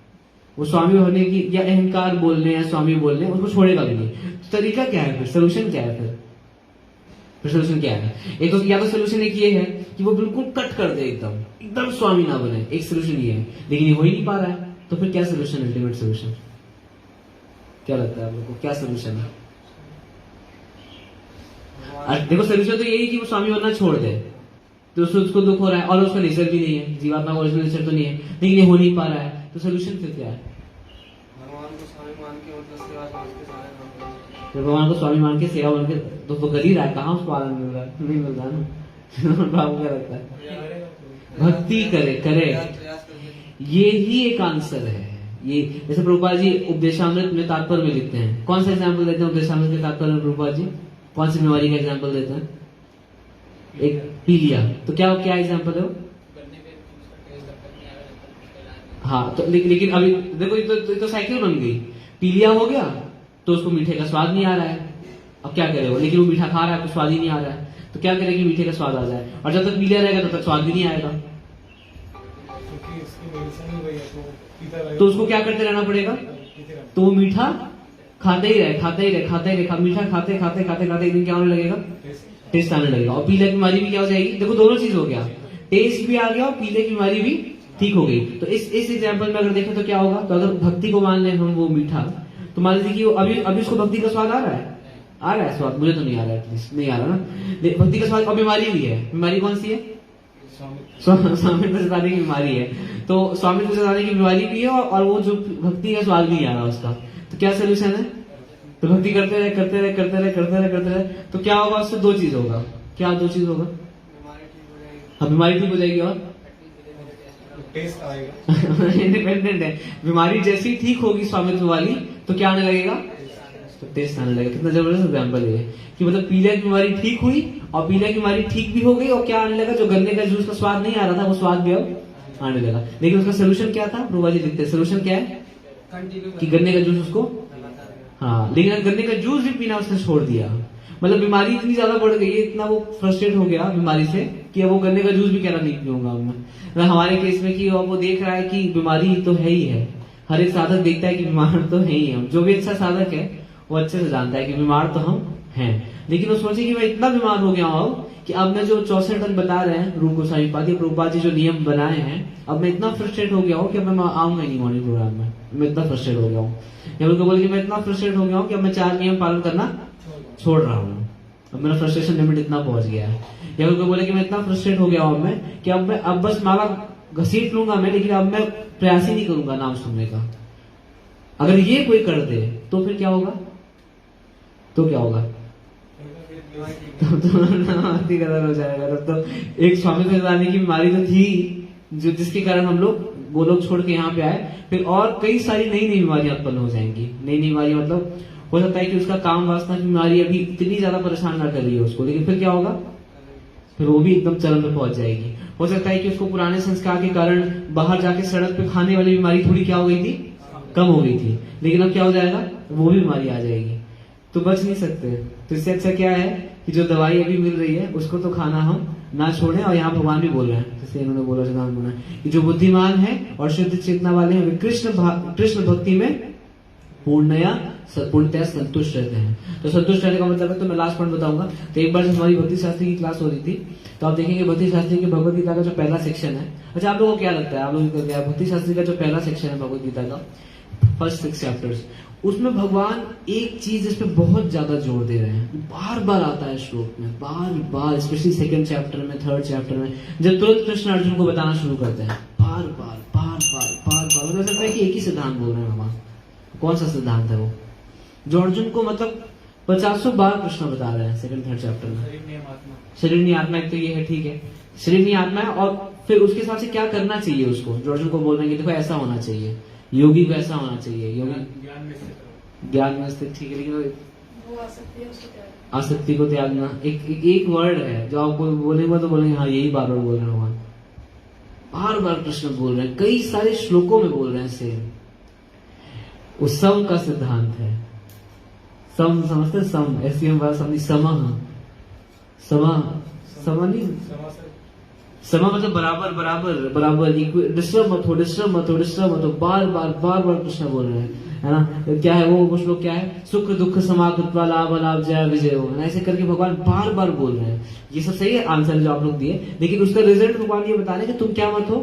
वो स्वामी होने की या अहंकार बोलने या स्वामी बोलने उसको छोड़ेगा भी नहीं। तो तरीका क्या है फिर? सोल्यूशन क्या है फिर सोल्यूशन क्या है? एक तो या तो सोल्यूशन एक ये है कि वो बिल्कुल कट कर दे, एकदम स्वामी ना बने, एक सोल्यूशन ये है। लेकिन ये हो ही नहीं पा रहा है, तो फिर क्या सोल्यूशन, अल्टीमेट सोल्यूशन क्या लगता है आप लोग को? क्या सोल्यूशन है? देखो सोल्यूशन तो यही कि वो स्वामी बनना छोड़ दे, तो उसको दुख हो रहा है और उसका नेचर भी नहीं है, जीवात्मा का ओरिजिनल नेचर तो नहीं है, लेकिन ये हो नहीं पा रहा है, तो सोल्यूशन फिर क्या है? भगवान को स्वामी मान के मतलब सेवा समझ के सारे काम करना। तो भगवान को स्वामी मान के सेवा बन के तो कर ही रहा है, कहाँ उसको आनंद मिल रहा है? नहीं मिल रहा ना। बाबू क्या लगता है? भक्ति करे प्रयास करके ये ही एक आंसर है। ये जैसे प्रभुपाद जी उपदेशामृत में तात्पर्य में लिखते हैं, कौन सा एग्जाम्पल देते हैं उपदेशामृत के तात्पर्य में प्रभुपाद जी? कौन सी बीमारी का एग्जाम्पल देते हैं? एक पीलिया, तो क्या क्या एग्जाम्पल है वो? हाँ, तो लेकिन अभी देखो ये तो साइकिल बन गई। पीलिया हो गया तो उसको मीठे का स्वाद नहीं आ रहा है, अब क्या करे वो? लेकिन वो मीठा खा रहा है, कुछ स्वाद ही नहीं आ रहा है, तो क्या करे कि मीठे का स्वाद आ जाए? और जब तक पीलिया रहेगा तब तक स्वाद भी नहीं आएगा, तो उसको क्या करते रहना पड़ेगा? तो वो मीठा खाते ही रहे, मीठा खाते एक दिन क्या होने लगेगा? टेस्ट आने लगेगा। और पीले की बीमारी भी क्या हो जाएगी? देखो दोनों चीज हो गया, टेस्ट भी आ गया और पीले की बीमारी भी ठीक हो गई। तो इस एग्जाम्पल में अगर देखें तो क्या होगा? तो अगर भक्ति को मान लें हम वो मीठा, तो मान लीजिए कि अभी उसको भक्ति का स्वाद आ रहा है स्वाद, मुझे तो नहीं आ रहा है, एटलीस्ट नहीं आ रहा ना भक्ति का स्वाद। और बीमारी भी है, बीमारी कौन सी है? स्वामित्व जताने की बीमारी है। तो स्वामित्व जताने की बीमारी भी है और वो जो भक्ति का स्वाद नहीं आ रहा उसका, तो क्या सोल्यूशन है? तो भक्ति करते रहे, तो क्या होगा? उससे दो चीज होगा। क्या दो चीज होगा? बीमारी ठीक हो जाएगी और टेस्ट आएगा। इंडिपेंडेंट है, बीमारी जैसी ठीक होगी स्वामित्व वाली तो क्या आने लगेगा? तो टेस्ट आने लगेगा। कितना जबरदस्त एग्जाम्पल है कि मतलब पीलिया की बीमारी ठीक हुई और पीलिया की बीमारी ठीक भी हो गई और क्या आने लगा? जो गन्ने का जूस का स्वाद नहीं आ रहा था वो स्वाद भी अब आने लगा। लेकिन उसका सोल्यूशन क्या था? प्रभुपाद जी लिखते हैं सोल्यूशन क्या है कि गन्ने का जूस उसको, हाँ, लेकिन गन्ने का जूस भी पीना उसने छोड़ दिया। मतलब बीमारी इतनी ज्यादा बढ़ गई है, इतना वो फ्रस्ट्रेट हो गया बीमारी से कि अब वो गन्ने का जूस भी कहना नहीं पीऊंगा मैं। मतलब हमारे केस में कि वो देख रहा है कि बीमारी तो है ही है, हर एक साधक देखता है कि बीमार तो है ही हम। जो भी अच्छा साधक है वो अच्छे से जानता है कि बीमार तो हम हैं, लेकिन वो सोचे कि मैं इतना बीमार हो गया हूँ कि अब मैं जो 64 टन बता रहे हैं रूप गोस्वामी प्रभुपाद जी जो नियम बनाए हैं, अब मैं इतना फ्रस्ट्रेट हो गया हूँ कि अब मैं आऊंगा नहीं मॉर्निंग प्रोग्राम में। मैं इतना फ्रस्ट्रेट हो गया हूँ, या उनको बोल कि मैं इतना फ्रस्ट्रेट हो गया हूँ कि अब मैं 4 नियम पालन करना छोड़ रहा हूँ, अब मेरा फ्रस्ट्रेशन लिमिट इतना पहुंच गया है। या उनको बोले कि मैं इतना फ्रस्ट्रेट हो गया हूँ मैं कि अब बस माला घसीट लूंगा मैं, लेकिन अब मैं प्रयास ही नहीं करूंगा नाम सुनने का। अगर ये कोई कर दे तो फिर क्या होगा? तो क्या होगा? हो जाएगा। तब तो एक स्वामित्व जताने की बीमारी तो थी जो जिसके कारण हम लोग वो लोग छोड़ के यहाँ पे आए, फिर और कई सारी नई बीमारियां उत्पन्न हो जाएंगी। नई बीमारियां मतलब हो सकता है कि उसका काम वासना की बीमारी अभी इतनी ज्यादा परेशान ना कर रही है उसको, लेकिन फिर क्या होगा? फिर वो भी एकदम चरम पे पहुंच जाएगी। हो सकता है कि उसको पुराने संस्कार के कारण बाहर जाके सड़क पे खाने वाली बीमारी थोड़ी क्या हो गई थी? कम हो गई थी, लेकिन अब क्या हो जाएगा? वो भी बीमारी आ जाएगी। तो बच नहीं सकते। तो इससे अच्छा क्या है कि जो दवाई अभी मिल रही है उसको तो खाना हम ना छोड़ें। और यहाँ भगवान भी बोल रहे हैं, जैसे इन्होंने बोला कि जो बुद्धिमान है और शुद्ध चेतना वाले हैं वे कृष्ण भक्ति में पूर्णतया संतुष्ट रहते हैं। तो संतुष्ट रहने का मतलब है, तो मैं लास्ट पॉइंट बताऊंगा। तो एक बार जब हमारी भक्ति शास्त्री की क्लास हो रही थी तो आप देखेंगे भक्ति शास्त्री की भगवत गीता का जो पहला सेक्शन है, अच्छा आप लोगों को क्या लगता है? आप लोगों को क्या भक्ति शास्त्री का जो पहला सेक्शन है भगवत गीता का, फर्स्ट 6 चैप्टर्स, उसमें भगवान एक चीज इस पे बहुत ज्यादा जोर दे रहे हैं, बार बार आता है श्लोक में, बार बार, स्पेशली 2nd चैप्टर में, 3rd चैप्टर में, जब तुरंत कृष्ण अर्जुन को बताना शुरू करते हैं, बार बार हो सकता है कि एक ही सिद्धांत बोल रहे हैं भगवान। कौन सा सिद्धांत है वो? जो अर्जुन को मतलब 50 बार कृष्ण बता रहे हैं 2nd 3rd चैप्टर में। शरीर नहीं आत्मा, एक तो ये है, ठीक है, शरीर नहीं आत्मा है, और फिर उसके हिसाब से क्या करना चाहिए उसको। जो अर्जुन को बोल रहे हैं कि देखो ऐसा होना चाहिए, योगी को ऐसा होना चाहिए, योगी ज्ञान में स्थित रहो। ज्ञान में स्थित, ठीक है, लेकिन वो आसक्ति है उसको त्याग। आसक्ति को त्यागना एक वर्ड है जो आपको बोलेंगे तो बोलेंगे हाँ यही बार बार बोल रहे हैं भगवान, बार बार कृष्ण बोल रहे हैं, कई सारे श्लोकों में बोल रहे हैं सेम। वो सम का सिद्धांत है। सम समझते, सम ऐसी हम बात समझी, समा नहीं, समा मतलब बराबर बराबर बराबर, डिस्टर्ब मत हो, डिस्टर्ब मत हो, डिस्टर्ब मत हो, बार बार कृष्ण बोल रहे हैं, है ना। क्या है वो कुछ लोग क्या है, सुख दुख समाकृत्वा लाभ लाभ जय विजय हो, ऐसे करके भगवान बार बार बोल रहे हैं। ये सब सही है आंसर जो आप लोग दिए, लेकिन उसका रिजल्ट भगवान ये बता रहे हैं कि तुम क्या मत हो,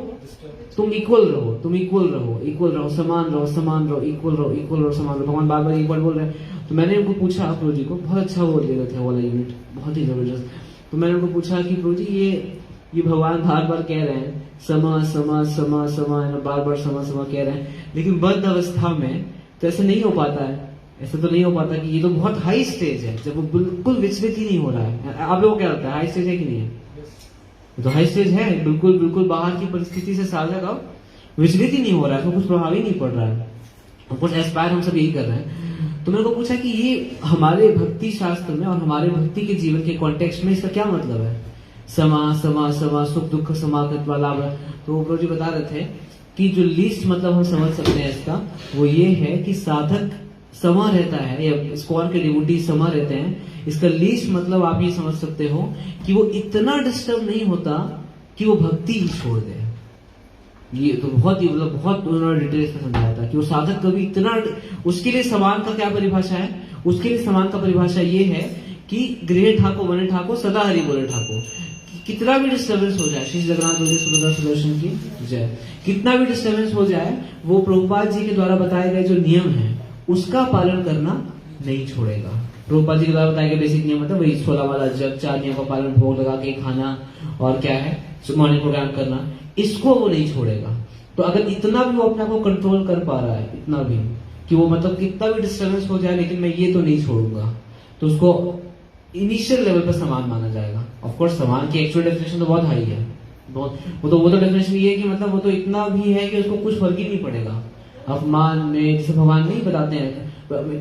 तुम इक्वल रहो, तुम इक्वल रहो, समान रहो, इक्वल रहो, समान रहो। भगवान बार बार एक वर्ड बोल रहे हैं। तो मैंने उनको पूछा, प्रभु जी को बहुत अच्छा बोल दे रहे थे वाला यूनिट, बहुत ही जबरदस्त। तो मैंने उनको पूछा कि प्रभु जी ये भगवान बार बार कह रहे हैं समा समा समा समा, बार बार समा समा कह रहे हैं, लेकिन बद्ध अवस्था में तो ऐसा नहीं हो पाता है, ऐसा तो नहीं हो पाता कि ये तो बहुत हाई स्टेज है जब वो बिल्कुल विचलित ही नहीं हो रहा है। आप लोगों को क्या लगता है हाई स्टेज है कि नहीं है? तो हाई स्टेज है, बिल्कुल बाहर की परिस्थिति से साधक अब विचलित ही नहीं हो रहा है, तो कुछ प्रभाव ही नहीं पड़ रहा है, कुछ एस्पायर हम सब यही कर रहे हैं। तो मैंने को पूछा कि ये हमारे भक्ति शास्त्र में और हमारे भक्ति के जीवन के कॉन्टेक्स्ट में इसका क्या मतलब है, समा समा समा, सुख दुख समाकृत्वा लाभ। तो प्रभु जी बता रहे थे कि जो लीस्ट मतलब हम समझ सकते हैं इसका, वो ये है कि साधक समा रहता है या स्कॉर के डिवोटी समा रहते हैं। इसका लीस्ट मतलब आप ये समझ सकते हो कि वो इतना डिस्टर्ब नहीं होता कि वो भक्ति ही छोड़ दे। ये तो बहुत ही मतलब बहुत उन्होंने डिटेल्स में समझाया था कि वो साधक कभी इतना, उसके लिए समान का क्या परिभाषा है, उसके लिए समान का परिभाषा ये है कि गृह ठाको वने ठाको सदा हरि बोले ठाको। कितना भी डिस्टर्बेंस हो जाए, श्री जगन्नाथ सुदर्शन की जय, कितना भी डिस्टर्बेंस हो जाए, वो प्रभुपाद जी के द्वारा बताए गए जो नियम है उसका पालन करना नहीं छोड़ेगा। प्रभुपाद जी के द्वारा बताए गए बेसिक नियम मतलब वही 16 वाला जब 4 नियम का पालन, भोग लगा के खाना और क्या है मॉर्निंग प्रोग्राम करना, इसको वो नहीं छोड़ेगा। तो अगर इतना भी वो अपने आप को कंट्रोल कर पा रहा है, इतना भी कि वो मतलब कितना भी डिस्टर्बेंस हो जाए लेकिन मैं ये तो नहीं छोड़ूंगा, तो उसको इनिशियल लेवल पर समान माना जाएगा। ऑफ कोर्स समान की एक्चुअल डेफिनेशन तो बहुत हाई है, बहुत वो तो डेफिनेशन ये है कि मतलब वो तो इतना भी है कि उसको कुछ फर्क ही नहीं पड़ेगा। अपमान में जैसे भगवान नहीं बताते हैं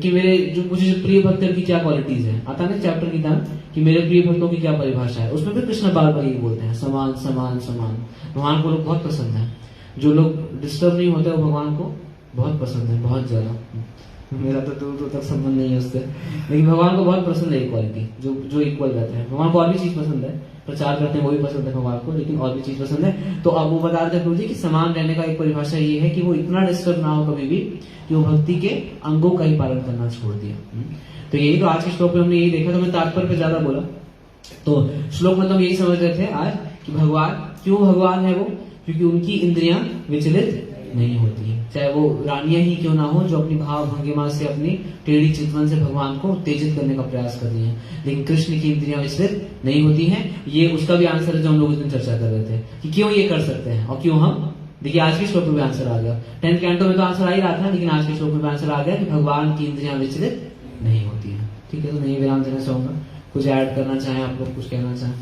कि मेरे जो कुछ प्रिय भक्तों की क्या क्वालिटीज है, आता ना चैप्टर की तरह कि मेरे प्रिय भक्तों की क्या परिभाषा है, उसमें भी कृष्ण बार बार यही बोलते हैं समान समान समान। भगवान को लोग बहुत पसंद है, जो लोग डिस्टर्ब नहीं होते वो भगवान को बहुत पसंद है, बहुत ज्यादा। मेरा तो दूर तक संबंध नहीं है उससे, लेकिन भगवान को बहुत पसंद है ये क्वालिटी जो इक्वल रहते हैं। भगवान को और भी चीज पसंद है, प्रचार करते हैं वो भी पसंद है भगवान को, लेकिन और भी चीज पसंद है। तो अब वो बता रहे थे प्रभु जी कि समान रहने का एक परिभाषा ये है कि वो इतना डिस्टर्ब ना हो कभी भी कि वो भक्ति के अंगों का ही पालन करना छोड़ दिया। तो यही तो आज के श्लोक में हमने यही देखा। तो मैं तात्पर्य पे ज्यादा बोला, तो श्लोक में तो हम यही समझ रहे थे आज कि भगवान क्यों भगवान है वो, क्योंकि उनकी इंद्रियां विचलित नहीं होती है, चाहे वो रानियां ही क्यों ना हो जो अपनी भाव भंगिमा से अपनी टेढ़ी चितवन से भगवान को उत्तेजित करने का प्रयास कर रही हैं, लेकिन कृष्ण की इंद्रियां विचलित नहीं होती हैं। ये उसका भी आंसर है जो हम लोग उस दिन चर्चा कर रहे थे कि क्यों ये कर सकते हैं और क्यों हम, देखिए आज के श्लोक में भी आंसर आ गया। 10th कैंटो में तो आंसर आ ही रहा था, लेकिन आज के श्लोक में भी आंसर आ गया कि भगवान की इंद्रियां विचलित नहीं होती है। ठीक है, तो मैं ये विराम देना चाहूंगा। कुछ ऐड करना चाहें आप लोग, कुछ कहना चाहें?